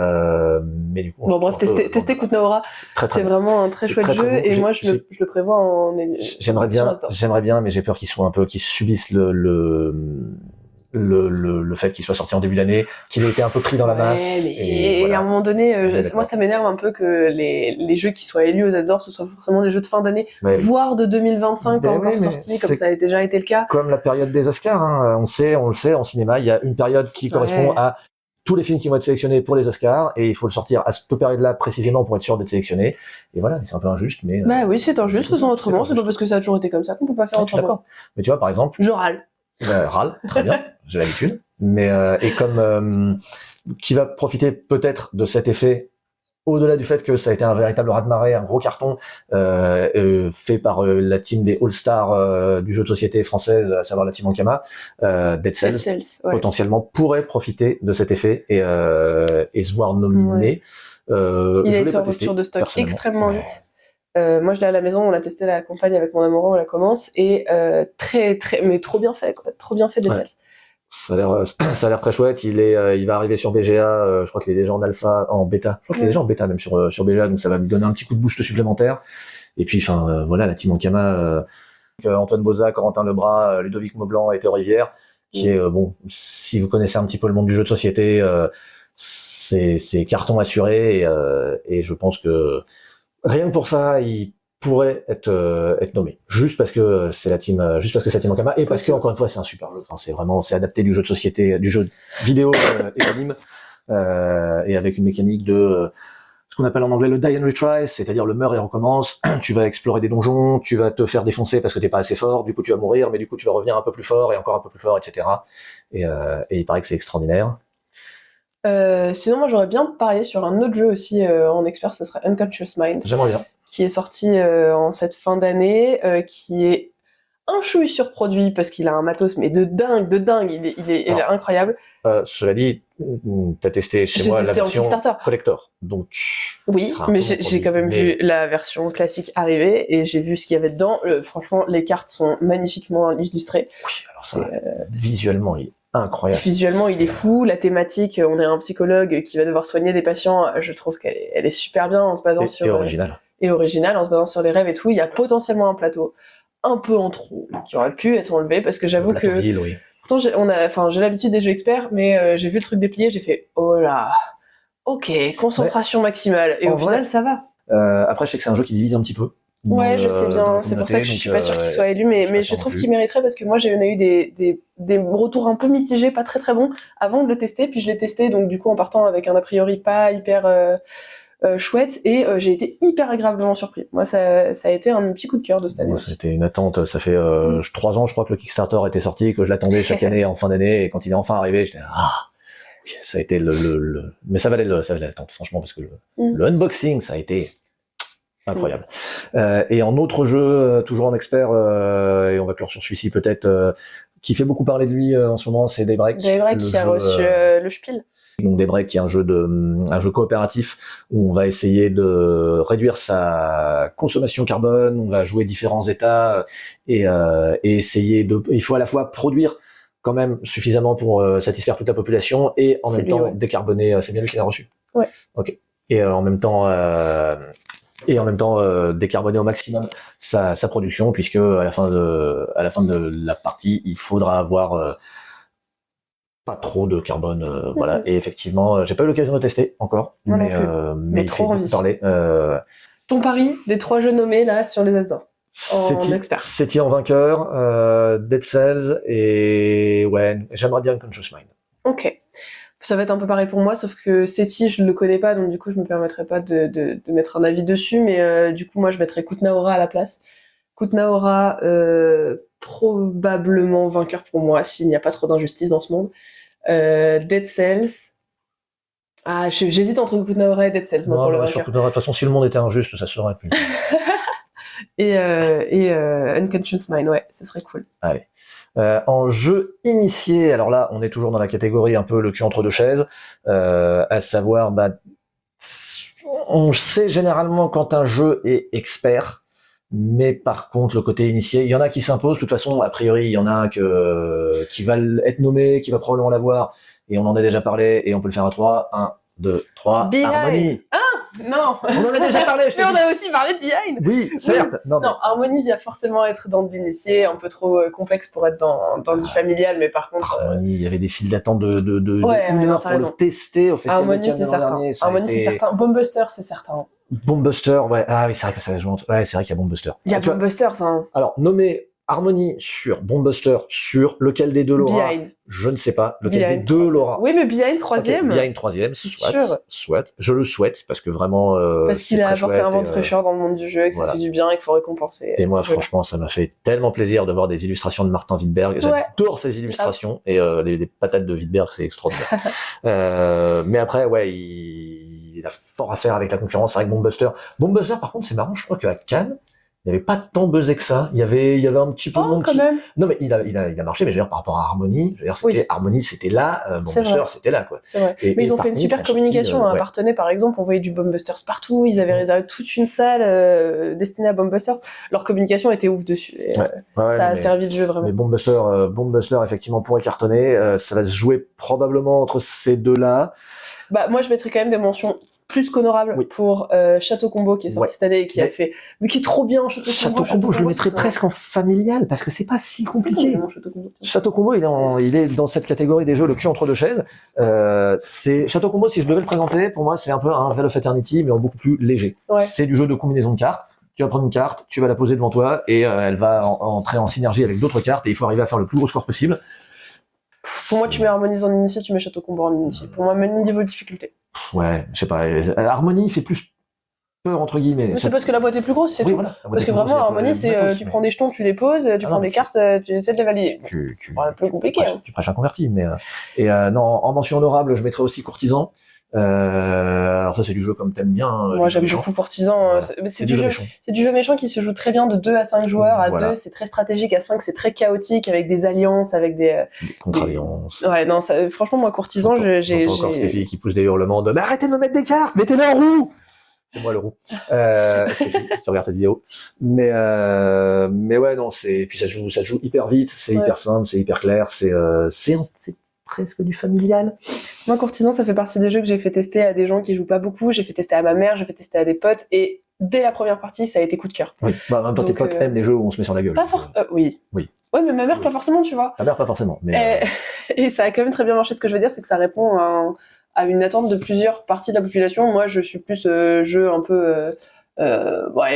du coup... Bon bref, tester Kutnaora, c'est vraiment un très chouette jeu, et moi je le prévois en... J'aimerais bien, mais j'ai peur qu'ils subissent le fait qu'il soit sorti en début d'année, qu'il ait été un peu pris dans la masse. Et voilà. À un moment donné, moi ça m'énerve un peu que les jeux qui soient élus aux Azores, ce soient forcément des jeux de fin d'année, voire de 2025 encore sortis, comme ça a déjà été le cas. Comme la période des Oscars, hein. On le sait, en cinéma, il y a une période qui correspond à tous les films qui vont être sélectionnés pour les Oscars, et il faut le sortir à cette période-là précisément pour être sûr d'être sélectionné. Et voilà, c'est un peu injuste, mais... oui, c'est injuste, faisons autrement, c'est pas parce que ça a toujours été comme ça qu'on peut pas faire autrement. D'accord. Mais tu vois, par exemple... Je râle. Râle, très bien, j'ai l'habitude. Mais et comme qui va profiter peut-être de cet effet, au-delà du fait que ça a été un véritable raz-de-marée, un gros carton fait par la team des All-Stars du jeu de société française, à savoir la team Ankama, Dead Cells, potentiellement pourrait profiter de cet effet et se voir nominé. Il a été en rupture de stock extrêmement vite. Moi je l'ai à la maison, on l'a testé à la campagne avec mon amoureux, on la commence, et mais trop bien fait, quoi. Trop bien fait Dead Cells. Ça a l'air très chouette. Il va arriver sur BGA. Je crois qu'il est déjà en alpha, en bêta. Je crois qu'il est déjà en bêta même sur BGA, donc ça va lui donner un petit coup de boost supplémentaire. Et puis, voilà, la team Ankama, Antoine Boza, Corentin Lebras, Ludovic Maublanc et Théo Rivière, qui est si vous connaissez un petit peu le monde du jeu de société, c'est carton assuré, et je pense que rien que pour ça, il pourrait être nommé, juste parce que c'est la team Ankama, et parce que encore une fois c'est un super jeu. Enfin, c'est adapté du jeu de société, du jeu vidéo éponyme, et avec une mécanique de ce qu'on appelle en anglais le die and retry, c'est-à-dire le meurs et recommence. Tu vas explorer des donjons, tu vas te faire défoncer parce que t'es pas assez fort, du coup tu vas mourir, mais du coup tu vas revenir un peu plus fort et encore un peu plus fort, etc. Et il paraît que c'est extraordinaire. Sinon, moi j'aurais bien parié sur un autre jeu aussi en expert, ce serait Unconscious Mind. J'aimerais bien. Qui est sorti en cette fin d'année, qui est un chouille surproduit parce qu'il a un matos mais de dingue, il est incroyable. Cela dit, t'as testé chez moi la version collector, donc oui, mais j'ai quand même vu la version classique arriver et j'ai vu ce qu'il y avait dedans. Franchement, les cartes sont magnifiquement illustrées. Oui, alors ça, visuellement, il est incroyable. Visuellement, il est fou. La thématique, on est un psychologue qui va devoir soigner des patients. Je trouve qu'elle est super bien en se basant sur... Et original, en se basant sur les rêves et tout. Il y a potentiellement un plateau un peu en trop qui aurait pu être enlevé parce que j'avoue que... Oui. Pourtant, j'ai l'habitude des jeux experts, mais j'ai vu le truc déplié, j'ai fait oh là, ok, concentration maximale. Et au final, ça va. Après, je sais que c'est un jeu qui divise un petit peu. Ouais, je sais bien, c'est pour ça que je suis pas sûre qu'il soit élu, mais je trouve qu'il mériterait parce que moi j'ai eu des retours un peu mitigés, pas très très bons, avant de le tester, puis je l'ai testé, donc du coup en partant avec un a priori pas hyper chouette, et j'ai été hyper agréablement surpris. Moi ça a été un petit coup de cœur de cette année. C'était une attente, ça fait 3 ans je crois que le Kickstarter était sorti, que je l'attendais chaque année en fin d'année, et quand il est enfin arrivé, j'étais ça a été mais ça valait l'attente, franchement, parce que le unboxing, ça a été incroyable. Et en autre jeu, toujours en expert, et on va clore sur celui-ci peut-être, qui fait beaucoup parler de lui en ce moment, c'est Daybreak. Daybreak qui a reçu le Spiel. Donc Daybreak, qui est un jeu coopératif où on va essayer de réduire sa consommation carbone, on va jouer différents états et essayer de. Il faut à la fois produire quand même suffisamment pour satisfaire toute la population et en même temps décarboner. C'est bien lui qui l'a reçu. Ouais. Ok. Et en même temps. Décarboner au maximum sa production, puisque à la fin de la partie, il faudra avoir pas trop de carbone, voilà. Et effectivement, j'ai pas eu l'occasion de tester encore, mais trop il envie. fait parler. Ton pari des 3 jeux nommés là sur les As d'or en expert. SETI en vainqueur, Dead Cells et ouais, j'aimerais bien Conscious Mind. Ok. Ça va être un peu pareil pour moi, sauf que SETI, je ne le connais pas, donc du coup, je me permettrai pas de mettre un avis dessus, mais du coup, moi, je mettrais Kutnaora à la place. Kutnaora, probablement vainqueur pour moi, s'il n'y a pas trop d'injustice dans ce monde. Dead Cells. Ah, j'hésite entre Kutnaora et Dead Cells, moi, pour le vainqueur. De toute façon, si le monde était injuste, ça serait plus. et Unconscious Mind, ouais, ce serait cool. Allez. En jeu initié, alors là, on est toujours dans la catégorie un peu le cul entre deux chaises, à savoir, on sait généralement quand un jeu est expert, mais par contre, le côté initié, il y en a qui s'imposent. De toute façon, a priori, il y en a un qui va être nommé, qui va probablement l'avoir, et on en a déjà parlé, et on peut le faire à 3. 1, 2, 3, Behind. Harmony. Ah, non. On en a déjà parlé, mais on a aussi parlé de Behind. Oui, certes. Oui. Non, Harmony vient forcément être dans de l'initié, un peu trop complexe pour être dans du familial, mais par contre... Harmony, il y avait des files d'attente de une heure pour le tester au festival Harmony, de Cannes l'an dernier. Harmony, c'est certain. Bombbuster, c'est certain. Bombbuster, ouais. Ah oui, c'est vrai que ça joue. Ouais, c'est vrai qu'il y a Bombbuster. Il y a Bombbuster, ça. Hein. Alors, nommé Harmony sur Bombbuster sur lequel des deux l'aura. Behind. Je ne sais pas. Lequel des deux l'aura. Oui, mais Behind 3e. Okay, Behind 3e, soit. Je le souhaite parce que vraiment. Parce qu'il a apporté un vent de fraîcheur dans le monde du jeu et que ça fait du bien et qu'il faut récompenser. Et moi, franchement, ça m'a fait tellement plaisir de voir des illustrations de Martin Wittberg. J'adore ces illustrations et les patates de Wittberg, c'est extraordinaire. Mais après, ouais, il a fort à faire avec la concurrence avec Bombbuster. Bombbuster, par contre, c'est marrant. Je crois qu'à Cannes, il n'y avait pas tant buzzé que ça. Il y avait un petit peu de monde quand même. Non, mais il a marché, mais je veux dire, par rapport à Harmony, Harmony, c'était là, Bombbuster, c'était là, quoi. C'est vrai. Mais ils ont fait une super communication, un partenaire, par exemple, on voyait du Bombbusters partout, ils avaient réservé toute une salle destinée à Bombbusters. Leur communication était ouf dessus. Et, ça a servi de jeu, vraiment. Mais Bombbuster, effectivement, pourrait cartonner. Ça va se jouer probablement entre ces deux-là. Moi, je mettrais quand même des mentions plus qu'honorable pour Château Combo qui est sorti cette année et qui a fait mais qui est trop bien Château Combo, je le mettrais presque en familial parce que c'est pas si compliqué. Château Combo, il est dans cette catégorie des jeux le cul entre deux chaises. C'est Château Combo, si je devais le présenter, pour moi c'est un peu un Veil of Eternity mais en beaucoup plus léger. C'est du jeu de combinaison de cartes. Tu vas prendre une carte, tu vas la poser devant toi et elle va entrer en synergie avec d'autres cartes et il faut arriver à faire le plus gros score possible. Pour moi, tu mets Harmony en initié, tu mets Château Combo en initié. Pour moi, même niveau de difficulté. Ouais, je sais pas. Harmony fait plus peur, entre guillemets. Mais c'est parce que la boîte est plus grosse, c'est tout. Voilà, parce que vraiment, Harmony, c'est tu prends des jetons, tu les poses, tu prends des cartes, tu essaies de les valider. C'est un peu compliqué. Tu prêches un converti, mais... non, en mention honorable, je mettrais aussi Courtisan. Alors ça, c'est du jeu comme t'aimes bien. Moi, j'aime beaucoup Courtisan. C'est du jeu méchant qui se joue très bien de 2 à 5 joueurs. À 2, c'est très stratégique. À 5, c'est très chaotique avec des alliances, avec des contre-alliances. Ouais, non, franchement, moi, Courtisan, j'ai encore Stéphie qui pousse des hurlements de « Mais arrêtez de me mettre des cartes, mettez-les en roue !» C'est moi le roux. Stéphie, si tu regardes cette vidéo. Mais ouais, non, puis ça joue hyper vite, c'est hyper simple, c'est hyper clair, c'est presque du familial. Moi, Courtisan, ça fait partie des jeux que j'ai fait tester à des gens qui jouent pas beaucoup. J'ai fait tester à ma mère, j'ai fait tester à des potes, et dès la première partie, ça a été coup de cœur. Oui, en même temps, tes potes aiment les jeux où on se met sur la gueule. Pas forcément. Oui. Ouais, mais ma mère, pas forcément, tu vois. Ma mère, pas forcément. Mais et ça a quand même très bien marché. Ce que je veux dire, c'est que ça répond à une attente de plusieurs parties de la population. Moi, je suis plus jeu un peu...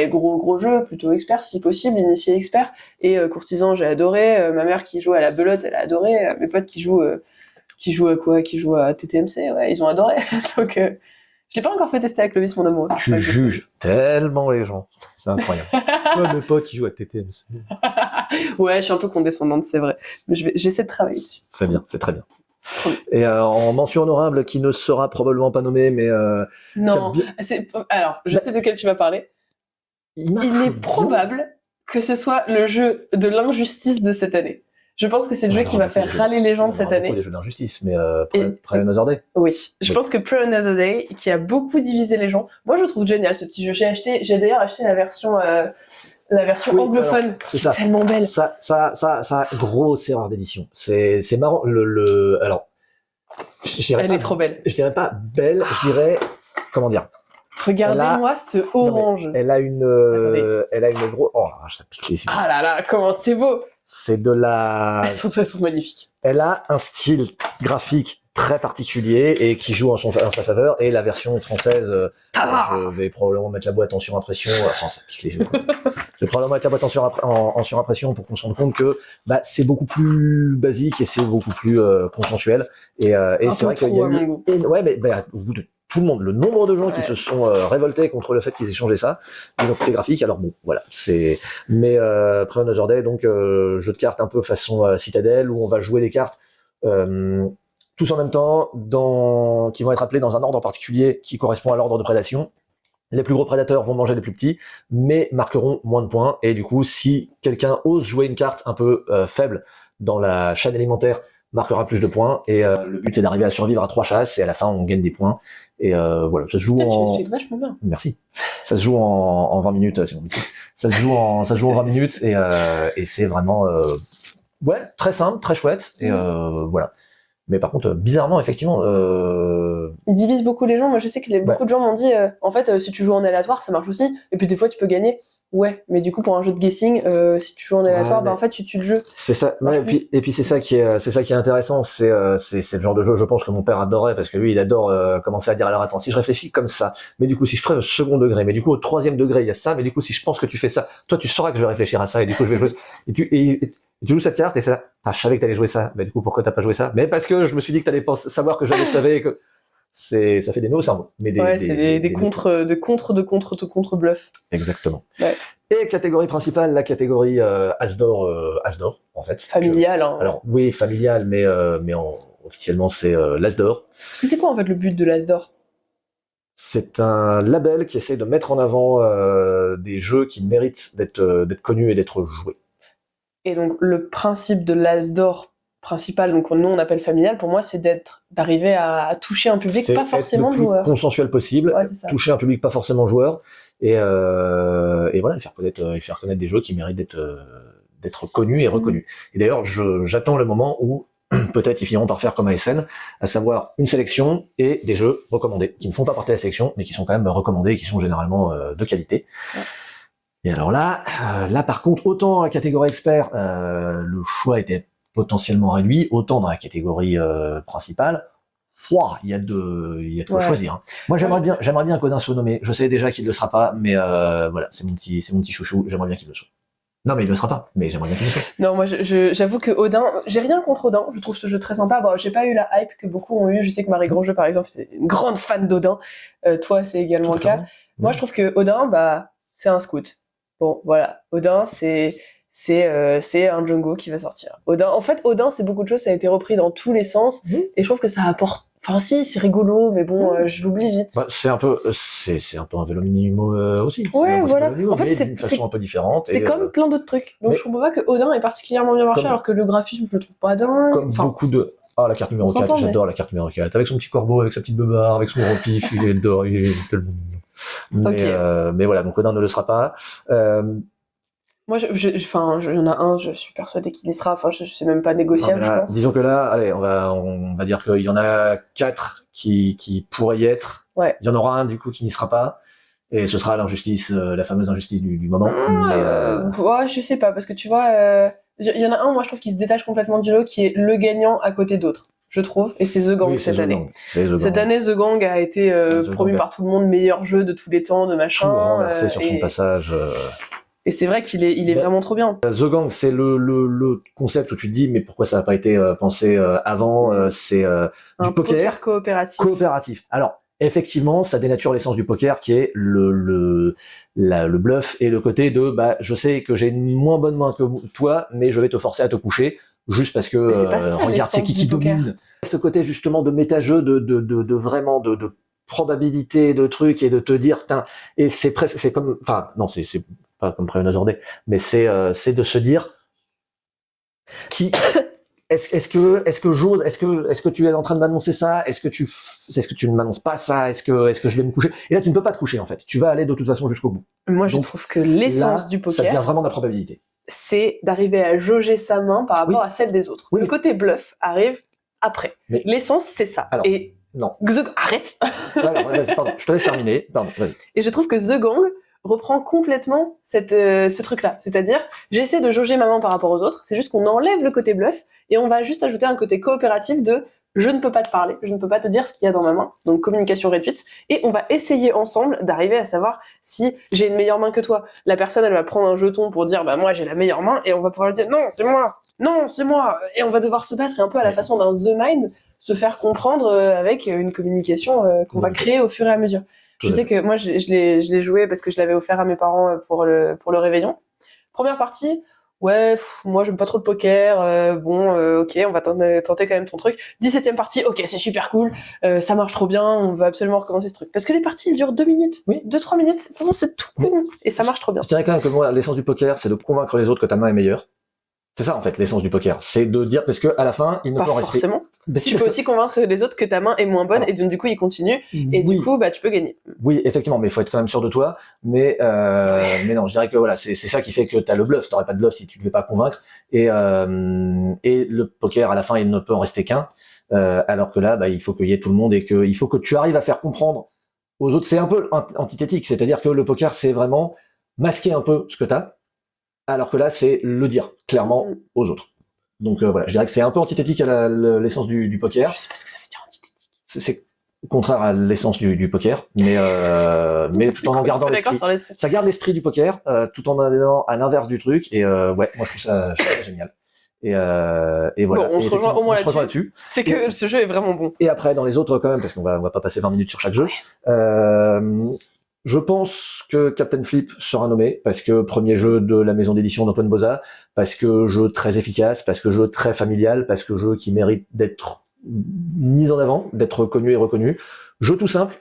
gros jeu, plutôt expert si possible, initié expert. Et Courtisan, j'ai adoré. Ma mère qui joue à la belote, elle a adoré. Mes potes qui jouent à quoi? Qui jouent à TTMC, ouais, ils ont adoré. Donc, je l'ai pas encore fait tester avec Lovis, mon amour. Tu juges tellement les gens. C'est incroyable. Moi, mes potes qui jouent à TTMC. Ouais, je suis un peu condescendante, c'est vrai. Mais j'essaie de travailler dessus. C'est bien, c'est très bien. Et en mention honorable, qui ne sera probablement pas nommé, mais... non, alors, je sais de quel tu vas parler. Il est probable que ce soit le jeu de l'injustice de cette année. Je pense que c'est le jeu qui va faire râler les gens de cette année. Il y a des jeux d'injustice, mais Et- Pray Another Day. Oui, je Oui. pense que Pray Another Day, qui a beaucoup divisé les gens, moi je le trouve génial ce petit jeu. J'ai d'ailleurs acheté la version Oui, anglophone, alors, c'est qui ça. est tellement belle. Ça, grosse erreur d'édition. C'est marrant. Alors, Elle est trop belle. Je dirais pas belle, je dirais, comment dire. Regardez-moi ce orange. Elle a une grosse. Oh, ça pique les yeux. Ah là là, comment c'est beau. C'est de la. Elles sont magnifiques. Elle a un style graphique très particulier et qui joue en sa faveur. Et la version française, je vais probablement mettre la boîte en surimpression. Oh, ça pique les yeux. Je vais probablement mettre la boîte en surimpression pour qu'on se rende compte que c'est beaucoup plus basique et c'est beaucoup plus consensuel. Et c'est vrai qu'il y a eu. Ouais, mais au bout de tout le monde, le nombre de gens qui se sont révoltés contre le fait qu'ils aient changé ça, l'identité graphique. Alors bon, voilà, mais Pray Another Day, donc jeu de cartes un peu façon Citadel où on va jouer les cartes tous en même temps, qui vont être appelés dans un ordre particulier qui correspond à l'ordre de prédation. Les plus gros prédateurs vont manger les plus petits, mais marqueront moins de points. Et du coup, si quelqu'un ose jouer une carte un peu faible dans la chaîne alimentaire, marquera plus de points. Et le but est d'arriver à survivre à 3 chasses, et à la fin, on gagne des points. Et voilà, ça se joue Tu expliques vachement bien. Merci. Ça se joue en 20 minutes, c'est mon métier. Ça se joue en 20 minutes, et c'est vraiment très simple, très chouette. Et voilà. Mais par contre, bizarrement, effectivement... Il divise beaucoup les gens. Moi, je sais que beaucoup de gens m'ont dit, en fait, si tu joues en aléatoire, ça marche aussi. Et puis des fois, tu peux gagner. Ouais, mais du coup, pour un jeu de guessing, si tu joues en aléatoire, en fait, tu tues le jeu. C'est ça. Et puis c'est ça qui est intéressant. C'est le genre de jeu, je pense, que mon père adorait, parce que lui, il adore commencer à dire, alors attends, si je réfléchis comme ça, mais du coup, si je ferais au second degré, mais du coup, au troisième degré, il y a ça, mais du coup, si je pense que tu fais ça, toi, tu sauras que je vais réfléchir à ça, et du coup, je vais jouer. Et tu joues cette carte, et c'est là, je savais que t'allais jouer ça. Mais du coup, pourquoi t'as pas joué ça? Mais parce que je me suis dit que t'allais savoir que je savais que ça fait des nœuds au cerveau. Mais c'est des contre bluff. Exactement. Ouais. Et catégorie principale, la catégorie Asdor, en fait. Familial. Alors oui, familial, mais officiellement c'est l'Asdor. Parce que c'est quoi en fait le but de l'Asdor? C'est un label qui essaie de mettre en avant des jeux qui méritent d'être connus et d'être joués. Et donc le principe de l'Asdor principal, donc nous on appelle familial, pour moi c'est d'arriver à toucher un public pas forcément de joueurs. Le plus consensuel possible, toucher un public pas forcément joueur, et voilà, faire connaître des jeux qui méritent d'être connus et reconnus. Et d'ailleurs, j'attends le moment où peut-être ils finiront par faire comme ASN, à savoir une sélection et des jeux recommandés, qui ne font pas partie de la sélection, mais qui sont quand même recommandés et qui sont généralement de qualité. Ouais. Et alors là par contre, autant la catégorie expert, le choix était potentiellement réduit, autant dans la catégorie principale, il y a de quoi choisir. Hein. Moi, j'aimerais bien qu'Odin soit nommé. Je sais déjà qu'il ne le sera pas, mais voilà, c'est mon petit chouchou. J'aimerais bien qu'il le soit. Non, mais il le sera pas. Mais j'aimerais bien qu'il le soit. Non, moi, j'avoue que Odin, j'ai rien contre Odin. Je trouve ce jeu très sympa. Bon, j'ai pas eu la hype que beaucoup ont eu. Je sais que Marie Grandjeu, par exemple, c'est une grande fan d'Odin. Toi, c'est également le cas. Moi, je trouve que Odin, c'est un scout. Bon, voilà. Odin, c'est un Django qui va sortir. Odin, c'est beaucoup de choses. Ça a été repris dans tous les sens. Et je trouve que ça apporte. Enfin, si, c'est rigolo, mais bon, je l'oublie vite. C'est un peu un vélo minimo aussi. Ouais, voilà. En fait, c'est d'une façon un peu différente. C'est comme plein d'autres trucs. Donc, je comprends pas que Odin ait particulièrement bien marché, alors que le graphisme, je le trouve pas dingue. Comme beaucoup de. Ah, la carte numéro 4, j'adore la carte numéro 4. Avec son petit corbeau, avec sa petite beubare, avec son gros pif, il est tellement mignon. Mais voilà, donc Odin ne le sera pas. Moi, il y en a un, je suis persuadée qu'il y sera. Enfin, je sais même pas négociable, je pense. Disons que là, allez, on va dire qu'il y en a 4 qui pourraient y être. Ouais. Il y en aura un, du coup, qui n'y sera pas. Et ce sera l'injustice, la fameuse injustice du moment. Ouais, je sais pas, parce que tu vois, il y en a un, moi, je trouve, qui se détache complètement du lot, qui est le gagnant à côté d'autres, je trouve. Et c'est The Gang cette année. Cette année, The Gang a été promu par tout le monde, meilleur jeu de tous les temps, de machin. Tout renversé sur son passage. Et c'est vrai qu'il est vraiment trop bien. The Gang, c'est le concept où tu te dis, mais pourquoi ça n'a pas été pensé avant? C'est du poker coopératif. Alors, effectivement, ça dénature l'essence du poker, qui est le bluff et le côté de, je sais que j'ai une moins bonne main que toi, mais je vais te forcer à te coucher, juste parce que, regarde, c'est qui domine. Ce côté, justement, de méta-jeu, de vraiment, de probabilité, de trucs, et de te dire, et c'est presque, c'est comme, enfin, non, c'est pas comme Pray Another Day, mais c'est de se dire, qui est-ce que j'ose, est-ce que tu es en train de m'annoncer ça, est-ce que tu ne m'annonces pas ça, est-ce que je vais me coucher, et là tu ne peux pas te coucher en fait, tu vas aller de toute façon jusqu'au bout. Moi, je Donc, trouve que l'essence là, du ça devient poker, vraiment de la probabilité. c'est d'arriver à jauger sa main par rapport Oui. à celle des autres. Oui, le oui. côté bluff arrive après. Mais- L'essence, c'est ça. Alors, Et non. arrête. Alors, vas-y, pardon, je te laisse terminer. Pardon, vas-y. Et je trouve que The Gang reprend complètement ce truc-là. C'est-à-dire, j'essaie de jauger ma main par rapport aux autres, c'est juste qu'on enlève le côté bluff et on va juste ajouter un côté coopératif de je ne peux pas te parler, je ne peux pas te dire ce qu'il y a dans ma main, donc communication réduite, et on va essayer ensemble d'arriver à savoir si j'ai une meilleure main que toi. La personne, elle va prendre un jeton pour dire bah moi j'ai la meilleure main, et on va pouvoir lui dire non c'est moi, et on va devoir se battre et un peu à la façon d'un The Mind se faire comprendre avec une communication qu'on va créer au fur et à mesure. Je sais que moi, je l'ai joué parce que je l'avais offert à mes parents pour le réveillon. Première partie, ouais, moi, j'aime pas trop le poker. Ok, on va tenter quand même ton truc. 17e partie, ok, c'est super cool. Ça marche trop bien, on va absolument recommencer ce truc. Parce que les parties, elles durent 2 minutes. Oui. 2-3 minutes. De toute façon, c'est tout con. Et ça marche trop bien. Je dirais quand même que moi, l'essence du poker, c'est de convaincre les autres que ta main est meilleure. C'est ça en fait l'essence du poker, c'est de dire parce que à la fin il ne Pas peut rester. forcément. Tu peux aussi convaincre les autres que ta main est moins bonne. Alors, et donc du coup ils continuent et oui. Du coup bah tu peux gagner. Oui effectivement, mais il faut être quand même sûr de toi. Mais non, je dirais que voilà c'est ça qui fait que t'as le bluff. T'aurais pas de bluff si tu ne devais pas convaincre. Et le poker à la fin il ne peut en rester qu'un. Alors que là il faut qu'il y ait tout le monde et que il faut que tu arrives à faire comprendre aux autres. C'est un peu antithétique, c'est-à-dire que le poker c'est vraiment masquer un peu ce que t'as. Alors que là, c'est le dire clairement aux autres. Donc voilà, je dirais que c'est un peu antithétique à l'essence du poker. Je sais pas ce que ça veut dire antithétique. C'est contraire à l'essence du poker, mais tout en gardant l'esprit. Ça garde l'esprit du poker, tout en allant à l'inverse du truc. Et ouais, moi je trouve ça génial. Et voilà. Bon, on se rejoint au moins là-dessus. C'est que ce jeu est vraiment bon. Et après, dans les autres quand même, parce qu'on va pas passer 20 minutes sur chaque jeu. Je pense que Captain Flip sera nommé parce que premier jeu de la maison d'édition d'Antoine Boza, parce que jeu très efficace, parce que jeu très familial, parce que jeu qui mérite d'être mis en avant, d'être connu et reconnu. Jeu tout simple,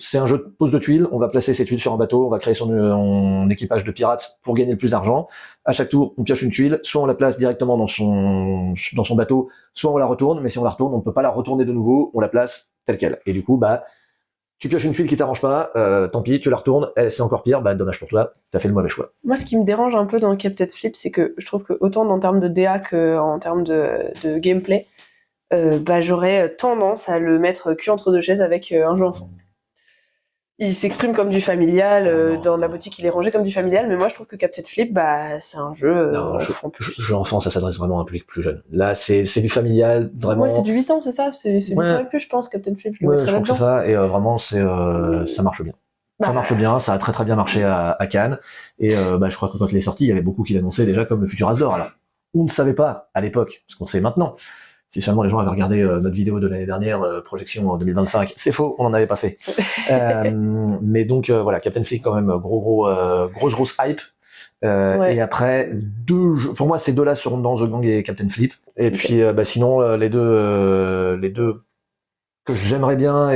c'est un jeu de pose de tuiles, on va placer ses tuiles sur un bateau, on va créer son équipage de pirates pour gagner le plus d'argent. À chaque tour, on pioche une tuile, soit on la place directement dans son bateau, soit on la retourne, mais si on la retourne, on ne peut pas la retourner de nouveau, on la place telle quelle. Et du coup, tu pioches une tuile qui t'arrange pas, tant pis, tu la retournes, c'est encore pire, dommage pour toi, t'as fait le mauvais choix. Moi, ce qui me dérange un peu dans Captain Flip, c'est que je trouve que autant en termes de DA qu'en termes de gameplay, j'aurais tendance à le mettre cul entre deux chaises avec un jeu enfant. Il s'exprime comme du familial, dans la boutique il est rangé comme du familial, mais moi je trouve que Captain Flip, c'est un jeu enfant. Jeu enfant, ça s'adresse vraiment à un public plus jeune. Là, c'est du familial, vraiment. Ouais, c'est du 8 ans, c'est ça, c'est 8 ans et plus, je pense, Captain Flip. Je crois que c'est ça, et vraiment, ça marche bien. Ça marche bien, ça a très très bien marché à Cannes, et je crois que quand il est sorti, il y avait beaucoup qui l'annonçaient déjà comme le futur As d'or. Alors, on ne savait pas à l'époque, ce qu'on sait maintenant. Si seulement les gens avaient regardé notre vidéo de l'année dernière, projection en 2025, c'est faux, on n'en avait pas fait. Mais donc voilà, Captain Flip quand même grosse hype. Et après deux jeux, pour moi ces deux-là seront dans The Gang et Captain Flip. Et puis sinon les deux que j'aimerais bien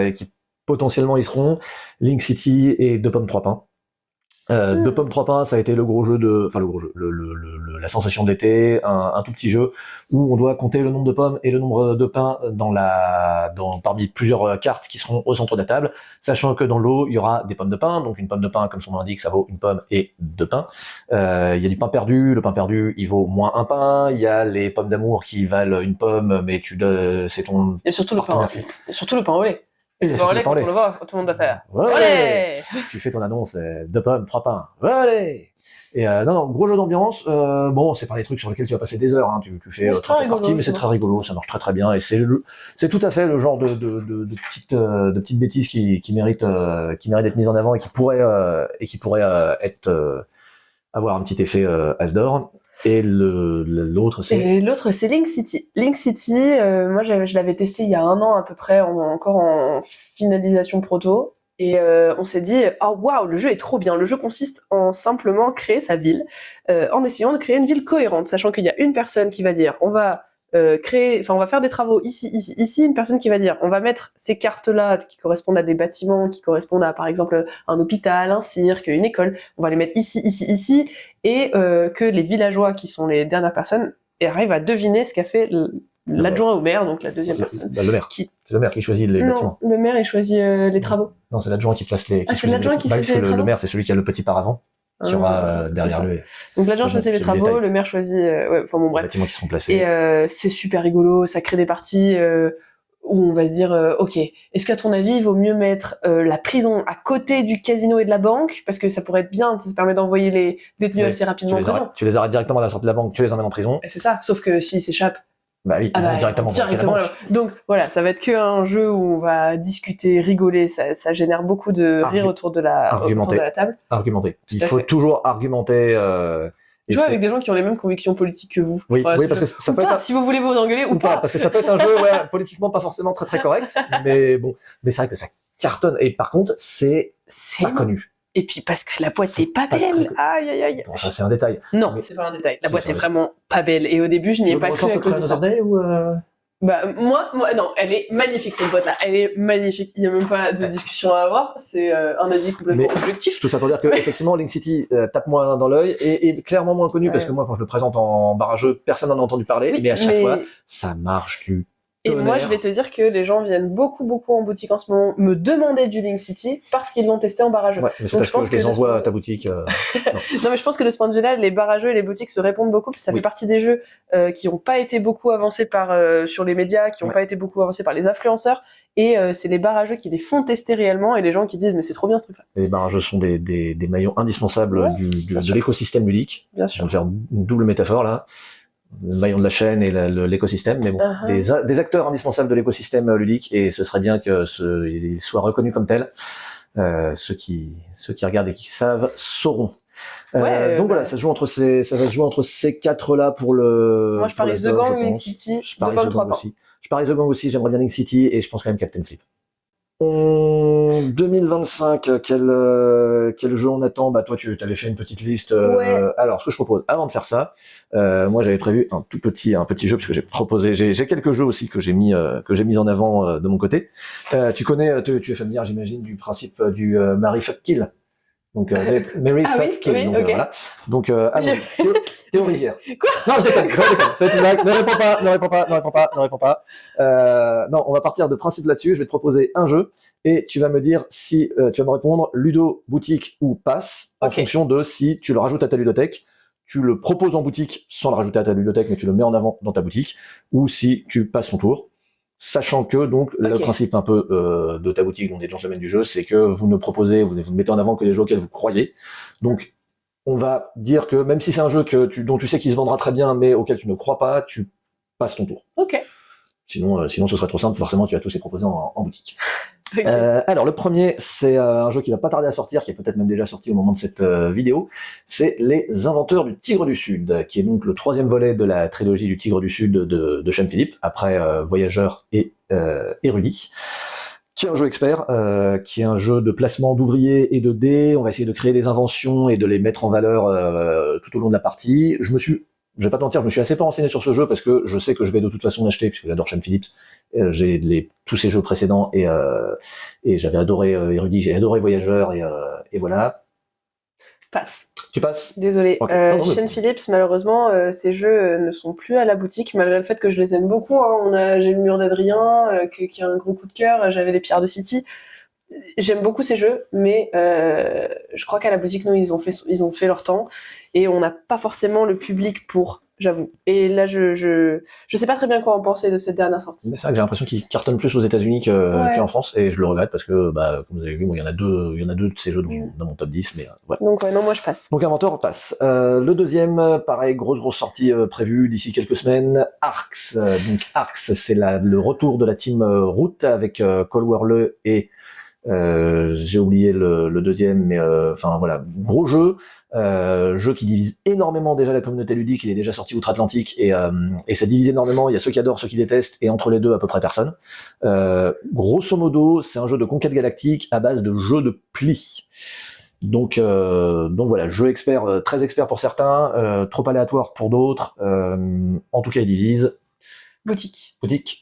et qui potentiellement y seront, Link City et Deux pommes trois pains. Deux pommes trois pains, ça a été le gros jeu la sensation d'été, un tout petit jeu où on doit compter le nombre de pommes et le nombre de pains parmi plusieurs cartes qui seront au centre de la table, sachant que dans l'eau il y aura des pommes de pain, donc une pomme de pain comme son nom l'indique ça vaut une pomme et deux pains. Il y a du pain perdu, le pain perdu il vaut moins un pain, il y a les pommes d'amour qui valent une pomme mais c'est ton... Et surtout le pain au lait. Et quand on le voit, tout le monde va faire. Ouais. Tu fais ton annonce, 2 pommes, 3 pains. Allez. Et non, gros jeu d'ambiance. Bon, c'est pas des trucs sur lesquels tu vas passer des heures. Hein. Tu fais très parties, mais c'est très rigolo. Ça marche très très bien. Et c'est tout à fait le genre de petites bêtises qui méritent d'être mises en avant et qui pourraient avoir un petit effet As d'or. Et l'autre, c'est Link City. Link City, moi je l'avais testé il y a 1 an à peu près, encore en finalisation proto. Et on s'est dit, oh waouh, le jeu est trop bien. Le jeu consiste en simplement créer sa ville, en essayant de créer une ville cohérente, sachant qu'il y a une personne qui va dire, on va on va faire des travaux ici, une personne qui va dire, on va mettre ces cartes-là qui correspondent à des bâtiments, qui correspondent à, par exemple, un hôpital, un cirque, une école, on va les mettre ici, et que les villageois, qui sont les dernières personnes, arrivent à deviner ce qu'a fait l'adjoint au maire, donc la deuxième personne. Le maire. C'est le maire qui choisit les bâtiments. Non, le maire, il choisit les travaux. Non, c'est l'adjoint qui place les... c'est l'adjoint qui choisit les travaux. Le maire, c'est celui qui a le petit paravent. Qui sera derrière lui. Donc l'adjoint choisit les travaux, le maire choisit bref. Les bâtiments qui seront placés. Et c'est super rigolo, ça crée des parties où on va se dire ok, est-ce qu'à ton avis il vaut mieux mettre la prison à côté du casino et de la banque, parce que ça pourrait être bien, ça permet d'envoyer les détenus assez rapidement en prison. Tu les arrêtes directement à la sortie de la banque, tu les emmènes en prison. Et c'est ça, sauf que s'ils s'échappent, bah oui, directement là. Donc voilà, ça va être un jeu où on va discuter, rigoler, ça génère beaucoup de rire autour de la table. Argumenter. Il faut toujours argumenter. Jouer avec des gens qui ont les mêmes convictions politiques que vous. Oui, parce que ça peut être si vous voulez vous engueuler ou pas. Parce que ça peut être un jeu politiquement pas forcément très correct, mais bon, mais c'est vrai que ça cartonne. Et par contre, c'est pas connu. Et puis parce que la boîte est pas belle. Aïe. Bon, ça c'est un détail. Non, c'est pas un détail. La boîte est vraiment pas belle. Et au début, je n'y ai pas cru à cause de ça. Bah moi, non, elle est magnifique cette boîte-là. Elle est magnifique. Il y a même pas de discussion à avoir. C'est un avis complètement objectif. Tout ça pour dire que effectivement, Link City tape moins dans l'œil et est clairement moins connu parce que moi, quand je le présente en barrageux, personne n'en a entendu parler. Mais à chaque fois, ça marche du. Et moi, je vais te dire que les gens viennent beaucoup en boutique en ce moment me demander du Link City parce qu'ils l'ont testé en barrageux. Ouais, mais c'est parce que je les envoie à ta boutique. Non, mais je pense que de ce point de vue-là, les barrageux et les boutiques se répondent beaucoup parce que ça fait partie des jeux qui n'ont pas été beaucoup avancés sur les médias, qui n'ont pas été beaucoup avancés par les influenceurs. Et c'est les barrageux qui les font tester réellement et les gens qui disent mais c'est trop bien ce truc-là. Les barrageux sont des maillons indispensables de l'écosystème ludique. Bien sûr. On va faire une double métaphore là. Le maillon de la chaîne et l'écosystème, mais bon, des acteurs indispensables de l'écosystème ludique, et ce serait bien qu'ils soient reconnus comme tels. Ceux qui regardent et qui savent sauront. Donc voilà, ça va se jouer entre ces quatre-là pour le. Moi, je parie The Gang, Link City, je parie The Gang aussi. Je parie The Gang aussi, j'aimerais bien Link City, et je pense quand même Captain Flip. En 2025, quel jeu on attend? Bah toi, tu avais fait une petite liste. Alors, ce que je propose, avant de faire ça, moi j'avais prévu un petit jeu parce que j'ai quelques jeux aussi que j'ai mis en avant de mon côté. Tu es familière, j'imagine, du principe du Marry Fuck Kill. Donc Marry Fuck Kill. Oui, donc okay. Voilà. Donc Théo Rivière. Quoi? Non, je déconne. C'est une blague. Ne réponds pas. Non, on va partir de principe là-dessus. Je vais te proposer un jeu et tu vas me dire si tu vas me répondre Ludo, boutique ou passe en fonction de si tu le rajoutes à ta ludothèque, tu le proposes en boutique sans le rajouter à ta ludothèque, mais tu le mets en avant dans ta boutique, ou si tu passes ton tour. Sachant que donc le principe un peu de ta boutique, donc des gentlemen du jeu, c'est que vous ne proposez, vous ne mettez en avant que les jeux auxquels vous croyez. Donc on va dire que même si c'est un jeu dont tu sais qu'il se vendra très bien, mais auquel tu ne crois pas, tu passes ton tour. Ok. Sinon ce serait trop simple, forcément tu vas tous les proposer en boutique. Alors le premier, c'est un jeu qui va pas tarder à sortir, qui est peut-être même déjà sorti au moment de cette vidéo. C'est Les Inventeurs du Tigre du Sud, qui est donc le troisième volet de la trilogie du Tigre du Sud de Sean Phillippe, après Voyageurs et Érudit, qui est un jeu expert, qui est un jeu de placement d'ouvriers et de dés. On va essayer de créer des inventions et de les mettre en valeur tout au long de la partie. Je vais pas te mentir, je me suis assez pas renseigné sur ce jeu parce que je sais que je vais de toute façon l'acheter puisque j'adore Sean Phillips. J'ai tous ses jeux précédents et j'avais adoré Érudit, j'ai adoré Voyageurs et voilà. Passe. Tu passes? Désolé. Okay. Sean Phillips, malheureusement, ces jeux ne sont plus à la boutique malgré le fait que je les aime beaucoup. Hein. J'ai le mur d'Adrien, qui a un gros coup de cœur. J'avais les Pierres de City. J'aime beaucoup ces jeux, mais je crois qu'à la boutique, non, ils ont fait leur temps et on n'a pas forcément le public pour, j'avoue. Et là, je sais pas très bien quoi en penser de cette dernière sortie. Mais c'est vrai que j'ai l'impression qu'ils cartonnent plus aux États-Unis qu'en France, et je le regrette parce que, comme vous avez vu, moi, il y en a deux de ces jeux dans mon top 10, mais ouais. Donc non, moi je passe. Donc Inventor passe. Le deuxième, pareil, grosse sortie prévue d'ici quelques semaines, Arx. Donc Arx, c'est le retour de la team Root avec Cole Wehrle et j'ai oublié le deuxième, mais enfin voilà, gros jeu qui divise énormément déjà la communauté ludique. Il est déjà sorti outre-Atlantique et ça divise énormément. Il y a ceux qui adorent, ceux qui détestent, et entre les deux à peu près personne. Grosso modo, c'est un jeu de conquête galactique à base de jeux de plis. Donc voilà, jeu expert, très expert pour certains, trop aléatoire pour d'autres. En tout cas, il divise. Boutique.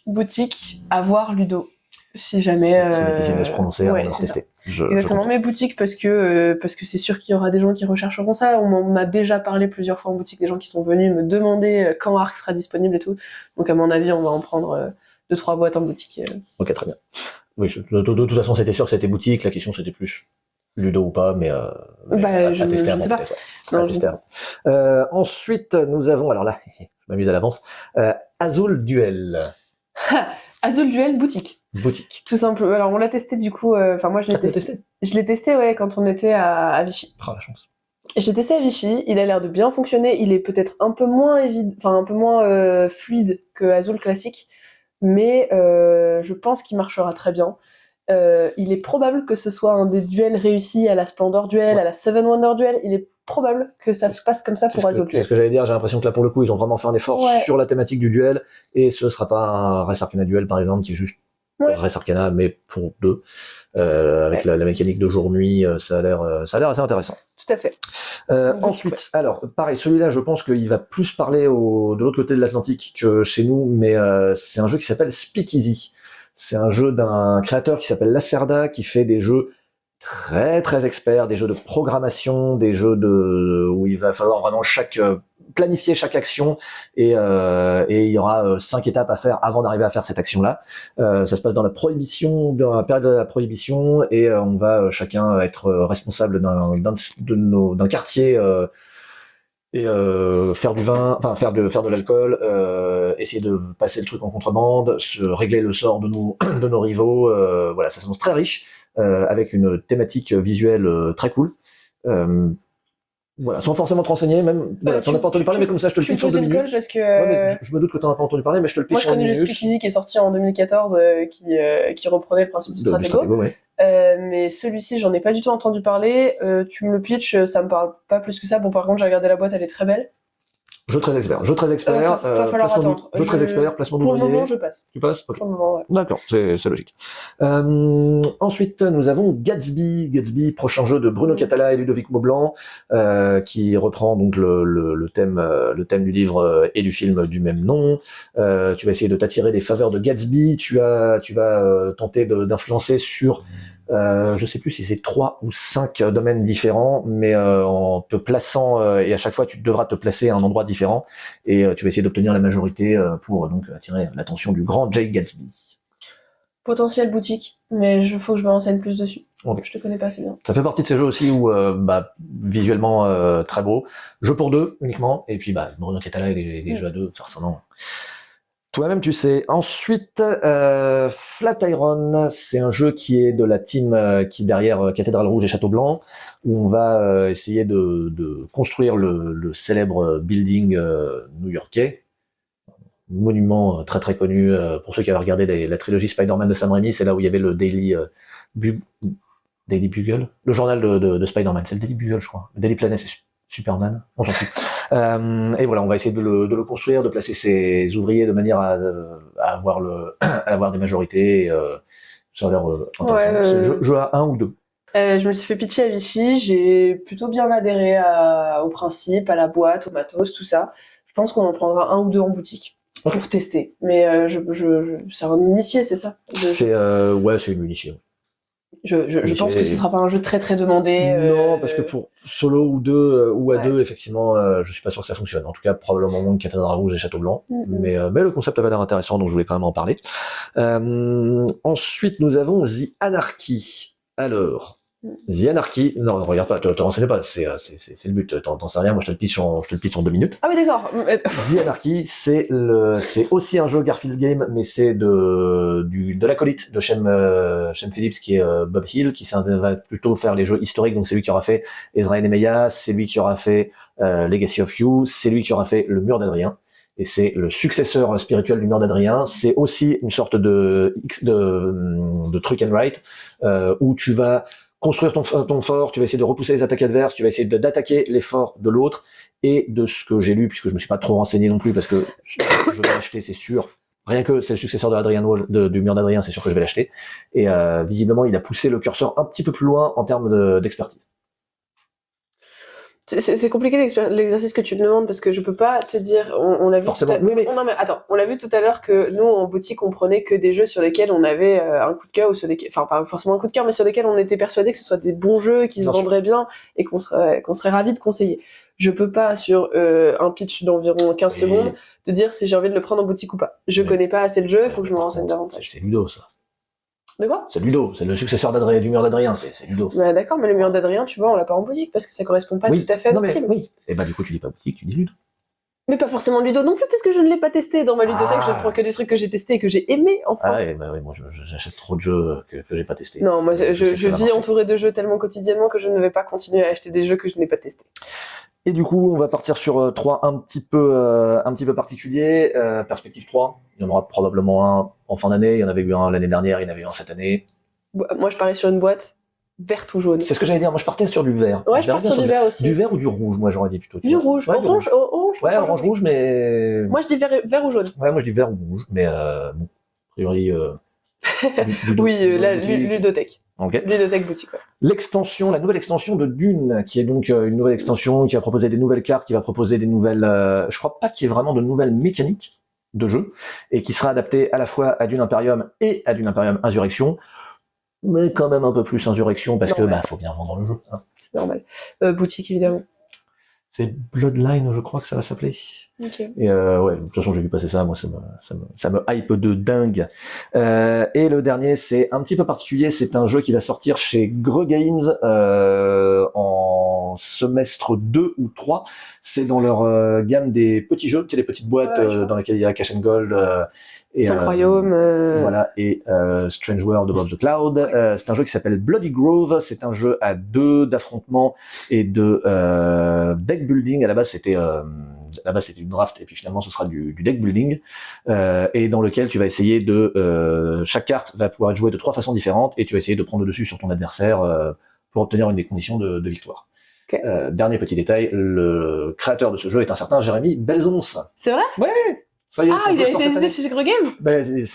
Boutique. À voir Ludo. Si jamais. C'est difficile de se prononcer avant de c'est tester. Exactement, mais boutique parce que c'est sûr qu'il y aura des gens qui rechercheront ça. On en a déjà parlé plusieurs fois en boutique, des gens qui sont venus me demander quand Arc sera disponible et tout. Donc à mon avis, on va en prendre 2-3 boîtes en boutique. Ok, très bien. Oui, de toute façon, c'était sûr que c'était boutique. La question, c'était plus Ludo ou pas, mais à tester avant, peut-être. Ouais. Non, je ne sais pas. Ensuite, nous avons, alors là, je m'amuse à l'avance, Azul Duel. Azul Duel boutique. Boutique. Tout simple. Alors on l'a testé du coup. Enfin moi je l'ai testé. Je l'ai testé ouais quand on était à Vichy. Oh la chance. Je l'ai testé à Vichy. Il a l'air de bien fonctionner. Il est peut-être un peu moins fluide que Azul classique, mais je pense qu'il marchera très bien. Il est probable que ce soit un des duels réussis à la Splendor Duel, à la Seven Wonder Duel. Il est probable que ça se passe comme ça pour Azul Duel. C'est ce que j'allais dire. J'ai l'impression que là pour le coup ils ont vraiment fait un effort sur la thématique du duel et ce sera pas un Res Arcana Duel par exemple qui est juste Res Arcana mais pour deux avec la mécanique de jour-nuit. Ça a l'air assez intéressant. Tout à fait. Ensuite, alors pareil, celui-là, je pense qu'il va plus parler de l'autre côté de l'Atlantique que chez nous, mais c'est un jeu qui s'appelle Speakeasy. C'est un jeu d'un créateur qui s'appelle Lacerda, qui fait des jeux très très experts, des jeux de programmation, des jeux où il va falloir vraiment planifier chaque action et il y aura 5 étapes à faire avant d'arriver à faire cette action-là. Ça se passe dans la période de la prohibition et on va chacun être responsable d'un quartier et faire du vin, enfin faire de l'alcool, essayer de passer le truc en contrebande, régler le sort de nos rivaux. Voilà, ça s'annonce très riche avec une thématique visuelle très cool. Voilà, sans forcément te renseigner, même. Voilà, t'en as pas entendu parler, mais comme ça, je te le pitch en 2 minutes. Parce que, ouais, mais je me doute que t'en as pas entendu parler, mais je te le pitch en 2 minutes. Moi, je connais le Speakeasy qui est sorti en 2014, qui reprenait le principe du Stratego. Ouais. Mais celui-ci, j'en ai pas du tout entendu parler. Tu me le pitch, ça me parle pas plus que ça. Bon, par contre, j'ai regardé la boîte, elle est très belle. Jeu très expert. Va falloir attendre. Jeu très expert, placement d'ouvrier. Pour le moment, je passe. Tu passes? Okay. Pour le moment, ouais. D'accord, c'est logique. Ensuite, nous avons Gatsby. Gatsby, prochain jeu de Bruno Catala et Ludovic Maublanc, qui reprend donc le thème du livre et du film du même nom. Tu vas essayer de t'attirer des faveurs de Gatsby. Tu vas tenter d'influencer sur je sais plus si c'est 3 ou 5 domaines différents, mais en te plaçant et à chaque fois tu devras te placer à un endroit différent et tu vas essayer d'obtenir la majorité pour donc attirer l'attention du grand Jay Gatsby. Potentiel boutique, mais faut que je me renseigne plus dessus. Okay. Je te connais pas assez bien. Ça fait partie de ces jeux aussi où visuellement très beau, jeu pour 2 uniquement, et puis Bruno Catala et des jeux à 2 forcément. Toi-même, tu sais. Ensuite, Flatiron, c'est un jeu qui est de la team qui est derrière Cathédrale Rouge et Château Blanc, où on va essayer de construire le célèbre building new-yorkais, monument très très connu. Pour ceux qui avaient regardé la trilogie Spider-Man de Sam Raimi, c'est là où il y avait le Daily Bugle, le journal de Spider-Man. C'est le Daily Bugle, je crois. Le Daily Planet, c'est Superman. On s'en fout. Et voilà, on va essayer de le construire, de placer ses ouvriers de manière à avoir des majorités. Ça a l'air intéressant. Jeu à 1 ou 2. Je me suis fait pitcher à Vichy, j'ai plutôt bien adhéré au principe, à la boîte, au matos, tout ça. Je pense qu'on en prendra 1 ou 2 en boutique pour tester. Mais c'est un initié, c'est ça? C'est une initié. Je pense que ce sera pas un jeu très très demandé. Non, parce que pour solo ou à deux, effectivement, je suis pas sûr que ça fonctionne. En tout cas, probablement moins que Cathédrale Rouge et Château Blanc. Mais le concept avait l'air intéressant, donc je voulais quand même en parler. Ensuite, nous avons The Anarchy. Alors, The Anarchy, non, regarde pas, te renseigne pas, c'est le but, t'en sais rien, moi je te le pitch en 2 minutes. Ah oui, d'accord. The Anarchy, c'est aussi un jeu Garfield Game, mais c'est de l'acolyte de Shem Phillips, qui est Bob Hill, qui va plutôt faire les jeux historiques, donc c'est lui qui aura fait Ezra et Nehemiah, c'est lui qui aura fait Legacy of You, c'est lui qui aura fait Le Mur d'Adrien, et c'est le successeur spirituel du Mur d'Adrien. C'est aussi une sorte de truck and write, où tu vas construire ton fort, tu vas essayer de repousser les attaques adverses, tu vas essayer d'attaquer les forts de l'autre, et de ce que j'ai lu, puisque je me suis pas trop renseigné non plus, parce que je vais l'acheter, c'est sûr. Rien que c'est le successeur du Mur d'Adrien, c'est sûr que je vais l'acheter. Et visiblement, il a poussé le curseur un petit peu plus loin en termes d'expertise. C'est compliqué l'exercice que tu me demandes parce que je peux pas te dire. On l'a vu. Forcément. Oui, mais... Non, mais attends, on l'a vu tout à l'heure que nous en boutique on prenait que des jeux sur lesquels on avait un coup de cœur ou sur lesquels, enfin pas forcément un coup de cœur, mais sur lesquels on était persuadé que ce soit des bons jeux qui se vendraient bien et qu'on serait ravis de conseiller. Je peux pas sur un pitch d'environ 15 secondes te dire si j'ai envie de le prendre en boutique ou pas. Je connais pas assez le jeu, il faut que je me renseigne davantage. C'est Ludo ça. De quoi? C'est Ludo, c'est le successeur du mur d'Adrien, c'est Ludo. Bah, d'accord, mais le mur d'Adrien, tu vois, on l'a pas en boutique parce que ça correspond pas tout à fait à notre cible. Oui. Et bah du coup tu dis pas boutique, tu dis Ludo. Mais pas forcément Ludo non plus, parce que je ne l'ai pas testé. Dans ma ludothèque, je ne prends que des trucs que j'ai testés et que j'ai aimé, enfin. Ah ouais, bah oui, moi j'achète trop de jeux que j'ai pas testés. Non, moi je vis entouré de jeux tellement quotidiennement que je ne vais pas continuer à acheter des jeux que je n'ai pas testés. Et du coup, on va partir sur 3 un petit peu particuliers. Perspective 3, il y en aura probablement un en fin d'année, il y en avait eu un l'année dernière, il y en avait eu un cette année. Moi je parie sur une boîte verte ou jaune. C'est ce que j'allais dire, moi je partais sur du vert. Ouais, je pars sur du vert aussi. Du vert ou du rouge, moi j'aurais dit plutôt. Du rouge, ouais, orange. Ouais, orange-rouge, mais... Moi je dis vert ou jaune. Ouais, moi je dis vert ou rouge, mais bon, a priori... oui, la ludothèque. Okay. Ludothèque boutique, ouais. La nouvelle extension de Dune, qui est donc une nouvelle extension qui va proposer des nouvelles cartes, qui va proposer des nouvelles... je crois pas qu'il y ait vraiment de nouvelles mécaniques de jeu, et qui sera adaptée à la fois à Dune Imperium et à Dune Imperium Insurrection, mais quand même un peu plus Insurrection, parce que faut bien vendre le jeu. Hein. C'est normal. Boutique, évidemment. C'est Bloodline, je crois que ça va s'appeler. Okay. Et ouais, de toute façon, j'ai vu passer ça, moi, ça me hype de dingue. Et le dernier, c'est un petit peu particulier, c'est un jeu qui va sortir chez Greux Games en semestre 2 ou 3. C'est dans leur gamme des petits jeux, les petites boîtes dans lesquelles il y a Cash and Gold, et 5 royaumes. Voilà, et Strange World Above the Cloud. C'est un jeu qui s'appelle Bloody Grove. C'est un jeu à 2 d'affrontement et de deck building. À la base, c'était une draft, et puis finalement, ce sera du deck building, et dans lequel tu vas essayer de... chaque carte va pouvoir être jouée de 3 façons différentes, et tu vas essayer de prendre le dessus sur ton adversaire pour obtenir une des conditions de victoire. Okay. Dernier petit détail, le créateur de ce jeu est un certain Jérémy Belzons. C'est vrai? Ouais. Ça y est, il a été édité chez Greux Games.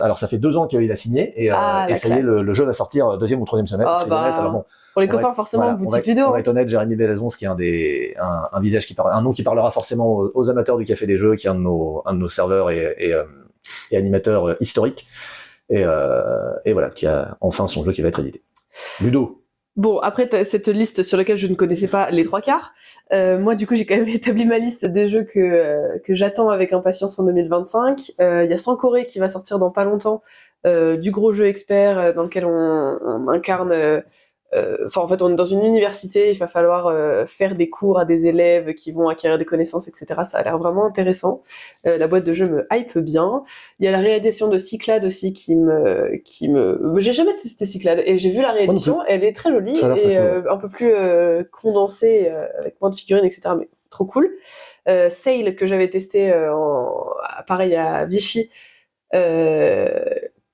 Alors ça fait 2 ans qu'il a signé, et ça y est, le jeu va sortir 2e ou 3e semaine. Alors bon, pour les copains, forcément, boutique vidéo. On va être honnête, Jérémy Belzons, qui est un visage un nom qui parlera forcément aux amateurs du Café des Jeux, qui est un de nos serveurs et animateurs historiques, et voilà, qui a enfin son jeu qui va être édité. Ludo. Bon, après cette liste sur laquelle je ne connaissais pas les 3/4, moi du coup j'ai quand même établi ma liste des jeux que j'attends avec impatience en 2025. Il y a Sankoré qui va sortir dans pas longtemps, du gros jeu expert dans lequel on incarne... en fait, on est dans une université, il va falloir faire des cours à des élèves qui vont acquérir des connaissances, etc. Ça a l'air vraiment intéressant. La boîte de jeu me hype bien. Il y a la réédition de Cyclades aussi qui me... J'ai jamais testé Cyclades, et j'ai vu la réédition, elle est très jolie, et un peu plus condensée, avec moins de figurines, etc. Mais trop cool. Sail, que j'avais testé pareil à Vichy,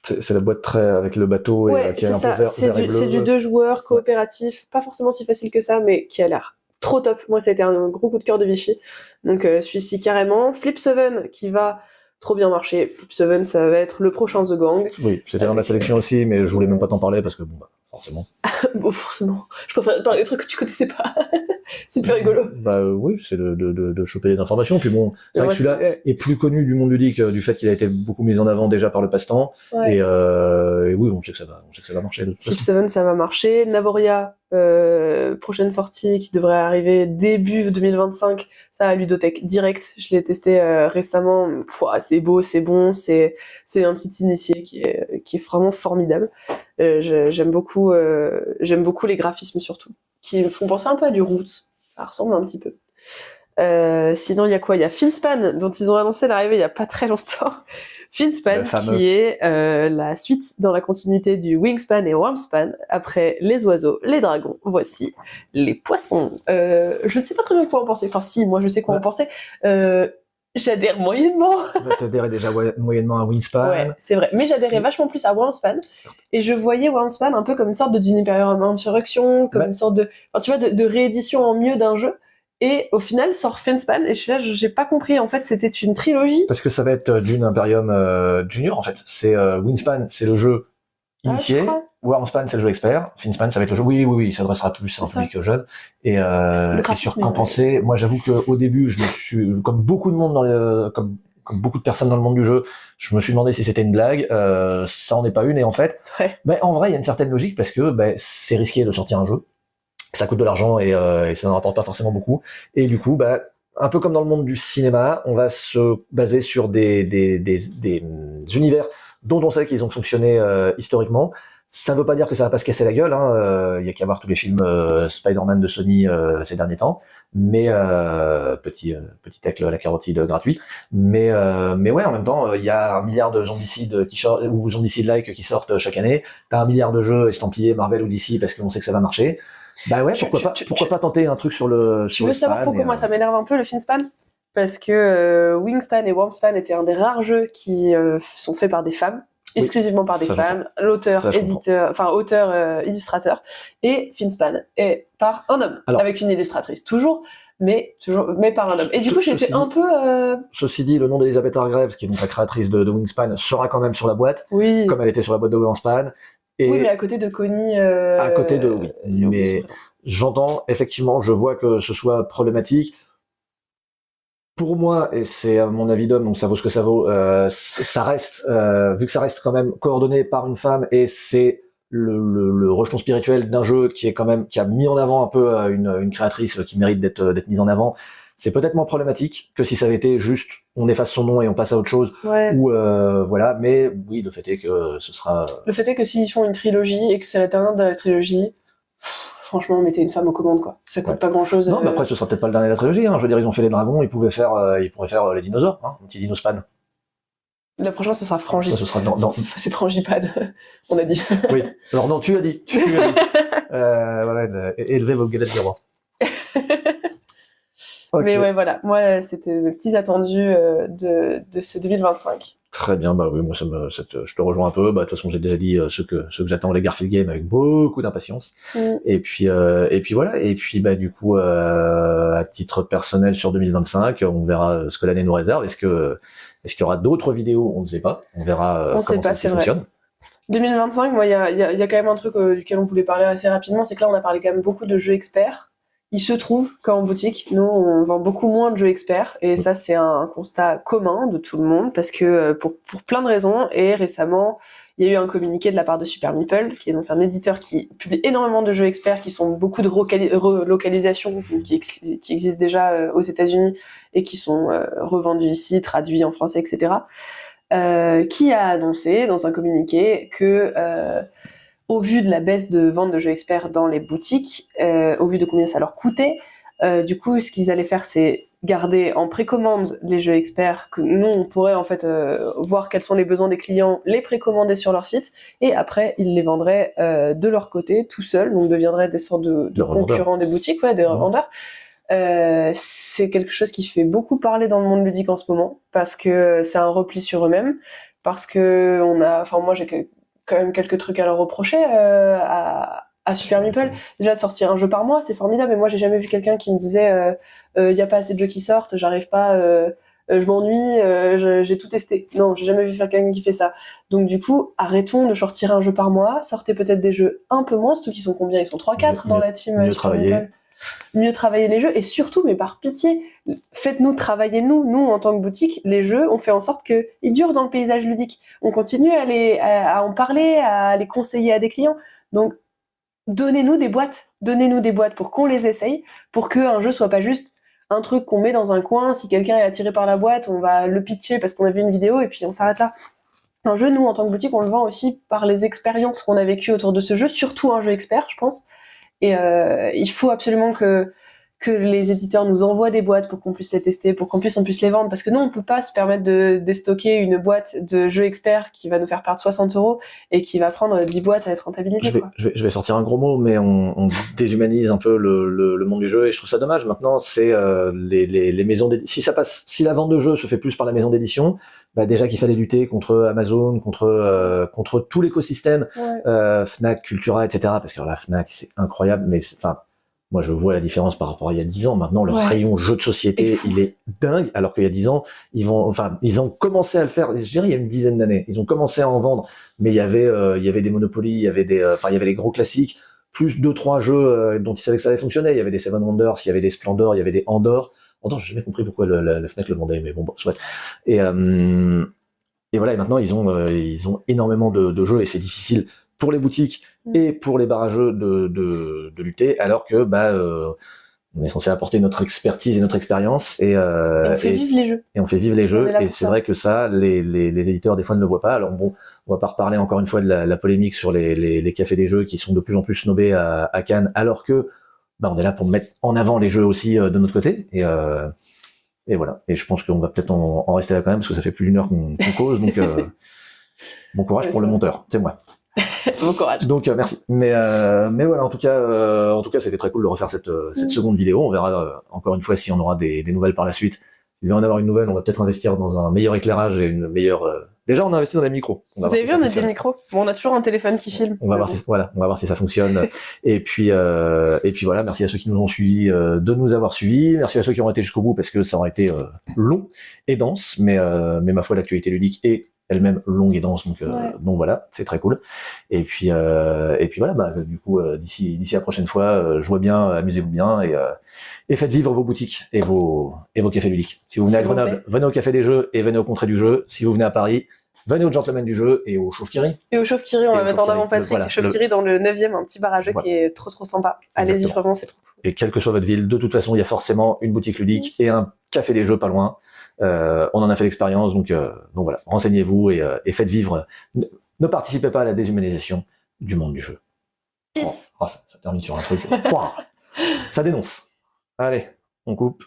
c'est la boîte très avec le bateau, et qui est un peu vert et bleu. C'est du 2 joueurs coopératif, pas forcément si facile que ça, mais qui a l'air trop top. Moi, ça a été un gros coup de cœur de Vichy. Donc celui-ci carrément. Flip 7 qui va trop bien marcher. Flip 7, ça va être le prochain The Gang. Oui, c'était dans ma sélection aussi, mais je voulais même pas t'en parler parce que forcément. Bon, forcément. Je préfère parler des trucs que tu connaissais pas. C'est plus rigolo. Oui, j'essaie de choper des informations. Puis bon, c'est vrai que celui-là est plus connu du monde ludique du fait qu'il a été beaucoup mis en avant déjà par le passe-temps. Ouais. Et oui, on sait que ça va marcher. Flip 7, ça va marcher. Navoria, prochaine sortie qui devrait arriver début 2025. Ça à Ludothèque direct. Je l'ai testé récemment. C'est beau, c'est bon. C'est un petit initié qui est vraiment formidable. J'aime beaucoup les graphismes surtout, qui me font penser un peu à du Roots. Ça ressemble un petit peu. Sinon, il y a quoi? Il y a Finspan, dont ils ont annoncé l'arrivée il y a pas très longtemps. Finspan, qui est la suite dans la continuité du Wingspan et Wormspan. Après les oiseaux, les dragons, voici les poissons. Je ne sais pas très bien quoi en penser. Enfin, si, moi je sais quoi en penser. J'adhère moyennement. T'adhérais déjà moyennement à Wingspan. Ouais, c'est vrai. Mais j'adhérais vachement plus à Wormspan. Et je voyais Wormspan un peu comme une sorte de Dune Imperium Insurrection, comme une sorte de, enfin, tu vois, de réédition en mieux d'un jeu. Et au final, sort Finspan, et je suis là, j'ai pas compris. En fait, c'était une trilogie. Parce que ça va être Dune Imperium Junior, en fait. C'est Wingspan, c'est le jeu initié. tu crois Wormspan, c'est le jeu expert. Finspan, ça va être le jeu. Oui, il s'adressera plus à un public jeune. Et sur qu'en penser, moi, j'avoue qu'au début, je me suis, comme beaucoup de monde comme beaucoup de personnes dans le monde du jeu, je me suis demandé si c'était une blague. Ça en est pas une. Et en fait, en vrai, il y a une certaine logique parce que c'est risqué de sortir un jeu. Ça coûte de l'argent et ça n'en rapporte pas forcément beaucoup. Et du coup, un peu comme dans le monde du cinéma, on va se baser sur des univers dont on sait qu'ils ont fonctionné historiquement. Ça ne veut pas dire que ça va pas se casser la gueule. Il y a qu'à voir tous les films Spider-Man de Sony ces derniers temps. Mais petit tacle à la carotide gratuit. Mais ouais, en même temps, il y a 1 milliard de zombicides ou zombicide-like qui sortent chaque année. T'as 1 milliard de jeux estampillés Marvel ou DC parce qu'on sait que ça va marcher. Pourquoi pas tenter un truc sur le Tu veux savoir pourquoi moi ça m'énerve un peu le Finspan? Parce que Wingspan et Wormspan étaient un des rares jeux qui sont faits par des femmes, exclusivement par des femmes, l'auteur, illustrateur, et Finspan est par un homme, avec une illustratrice toujours, mais par un homme. Et du coup j'étais un peu... Ceci dit, le nom d'Elisabeth Hargreaves, qui est donc la créatrice de Wingspan, sera quand même sur la boîte, comme elle était sur la boîte de Wormspan. Oui, mais à côté de Connie... À côté de, oui. Mais j'entends, effectivement, je vois que ce soit problématique. Pour moi, et c'est mon avis d'homme, donc ça vaut ce que ça vaut, ça reste, vu que ça reste quand même coordonné par une femme, et c'est le rejeton spirituel d'un jeu qui est quand même, qui a mis en avant un peu une créatrice qui mérite d'être mise en avant. C'est peut-être moins problématique que si ça avait été juste on efface son nom et on passe à autre chose. Ou voilà, mais oui, le fait est que ce sera... Le fait est que s'ils font une trilogie et que c'est la dernière de la trilogie, franchement, mettez une femme aux commandes, quoi. Ça coûte pas grand-chose. Non, mais après, ce sera peut-être pas le dernier de la trilogie. Je veux dire, ils ont fait les dragons, ils pourraient faire les dinosaures, un petit dinospan. La prochaine, ce sera Frangis. Ça, ce sera c'est Frangipane, on a dit. Oui. Alors non, tu as dit. Élevez vos galettes de roi. Okay. Mais ouais, voilà. Moi, c'était mes petits attendus de ce 2025. Très bien, oui, moi, je te rejoins un peu. De toute façon, j'ai déjà dit ceux que j'attends, les Garfield Games, avec beaucoup d'impatience. Et puis voilà. Et puis, du coup, à titre personnel sur 2025, on verra ce que l'année nous réserve. Est-ce qu'il y aura d'autres vidéos? On ne sait pas. On verra comment ça fonctionne. 2025, moi, il y a quand même un truc duquel on voulait parler assez rapidement, c'est que là, on a parlé quand même beaucoup de jeux experts. Il se trouve qu'en boutique, nous, on vend beaucoup moins de jeux experts, et ça, c'est un constat commun de tout le monde, parce que pour plein de raisons, et récemment, il y a eu un communiqué de la part de Super Meeple, qui est donc un éditeur qui publie énormément de jeux experts, qui sont beaucoup de relocalisations qui existent déjà aux États-Unis et qui sont revendus ici, traduits en français, etc., qui a annoncé dans un communiqué que... au vu de la baisse de vente de jeux experts dans les boutiques, au vu de combien ça leur coûtait, du coup, ce qu'ils allaient faire, c'est garder en précommande les jeux experts, que nous, on pourrait en fait voir quels sont les besoins des clients, les précommander sur leur site, et après, ils les vendraient de leur côté, tout seuls, donc deviendraient des sortes de concurrents des boutiques, des revendeurs. C'est quelque chose qui fait beaucoup parler dans le monde ludique en ce moment, parce que c'est un repli sur eux-mêmes, parce que moi, j'ai quand même quelques trucs à leur reprocher à Super Meeple. Déjà de sortir un jeu par mois, c'est formidable, mais moi j'ai jamais vu quelqu'un qui me disait y a pas assez de jeux qui sortent, j'arrive pas, je m'ennuie, j'ai tout testé. Non, j'ai jamais vu quelqu'un qui fait ça. Donc du coup, arrêtons de sortir un jeu par mois, sortez peut-être des jeux un peu monstres, qui sont combien? Ils sont 3-4 dans la team Super Meeple. Mieux travailler les jeux, et surtout, mais par pitié, faites-nous travailler nous en tant que boutique, les jeux, on fait en sorte qu'ils durent dans le paysage ludique. On continue à en parler, à les conseiller à des clients. Donc, donnez-nous des boîtes pour qu'on les essaye, pour qu'un jeu soit pas juste un truc qu'on met dans un coin, si quelqu'un est attiré par la boîte, on va le pitcher parce qu'on a vu une vidéo et puis on s'arrête là. Un jeu, nous, en tant que boutique, on le vend aussi par les expériences qu'on a vécues autour de ce jeu, surtout un jeu expert, je pense. Et il faut absolument que les éditeurs nous envoient des boîtes pour qu'on puisse les tester, pour qu'on puisse les vendre, parce que nous, on peut pas se permettre de déstocker une boîte de jeux experts qui va nous faire perdre 60 € et qui va prendre 10 boîtes à être rentabilisées. Je vais sortir un gros mot, mais on déshumanise un peu le monde du jeu, et je trouve ça dommage. Maintenant, c'est les maisons d'édition. Si la vente de jeux se fait plus par la maison d'édition, déjà qu'il fallait lutter contre Amazon, contre tout l'écosystème, Fnac, Cultura, etc. Parce que la Fnac, c'est incroyable, mais moi je vois la différence par rapport à il y a 10 ans. Maintenant, le rayon jeux de société, il est dingue, alors qu'il y a 10 ans, ils ont commencé à le faire, je dirais il y a une dizaine d'années, ils ont commencé à en vendre, mais il y avait des Monopoly, il y avait il y avait les gros classiques, plus 2-3 jeux dont ils savaient que ça allait fonctionner. Il y avait des Seven Wonders, il y avait des Splendor, il y avait des Andor. Andor, j'ai jamais compris pourquoi la Fnac le vendait, mais bon, soit. Et voilà, et maintenant ils ont énormément de jeux et c'est difficile pour les boutiques et pour les barrageux de lutter, alors que on est censé apporter notre expertise et notre expérience et on fait vivre les jeux. Et on fait vivre les jeux, et c'est vrai que ça, les éditeurs des fois ne le voient pas. Alors bon, on va pas reparler encore une fois de la polémique sur les cafés des jeux qui sont de plus en plus snobés à Cannes, alors que on est là pour mettre en avant les jeux aussi de notre côté. Et voilà. Et je pense qu'on va peut-être en rester là quand même, parce que ça fait plus d'une heure qu'on cause, donc bon courage pour le monteur, c'est moi. Bon courage. Donc merci. Mais voilà, en tout cas, c'était très cool de refaire cette seconde vidéo. On verra encore une fois si on aura des nouvelles par la suite. S'il va y en avoir une nouvelle, on va peut-être investir dans un meilleur éclairage et une meilleure. Déjà, on a investi dans des micros. Vous avez vu, on a des micros. Bon, on a toujours un téléphone qui filme. On va voir si ça fonctionne. Et puis voilà, merci à ceux qui nous ont suivis de nous avoir suivis. Merci à ceux qui ont été jusqu'au bout, parce que ça aurait été long et dense, mais ma foi, l'actualité ludique est elle-même longue et dense, donc voilà, c'est très cool. Et puis voilà, du coup, d'ici la prochaine fois, jouez bien, amusez-vous bien, et faites vivre vos boutiques et vos cafés ludiques. Si vous venez à Grenoble, venez au Café des Jeux et venez au Contrée du Jeu. Si vous venez à Paris, venez au Gentleman du Jeu et au Chauve-Kiri. Et au Chauve-Kiri, on va mettre en avant Patrick. Voilà, Chauve-Kiri dans le 9e, un petit barrageux qui est trop sympa. Allez-y, vraiment, c'est trop cool. Et quelle que soit votre ville, de toute façon, il y a forcément une boutique ludique et un café des jeux pas loin. On en a fait l'expérience, donc voilà, renseignez-vous et faites vivre. Ne participez pas à la déshumanisation du monde du jeu. Yes. Ça termine sur un truc. Ça dénonce. Allez, on coupe.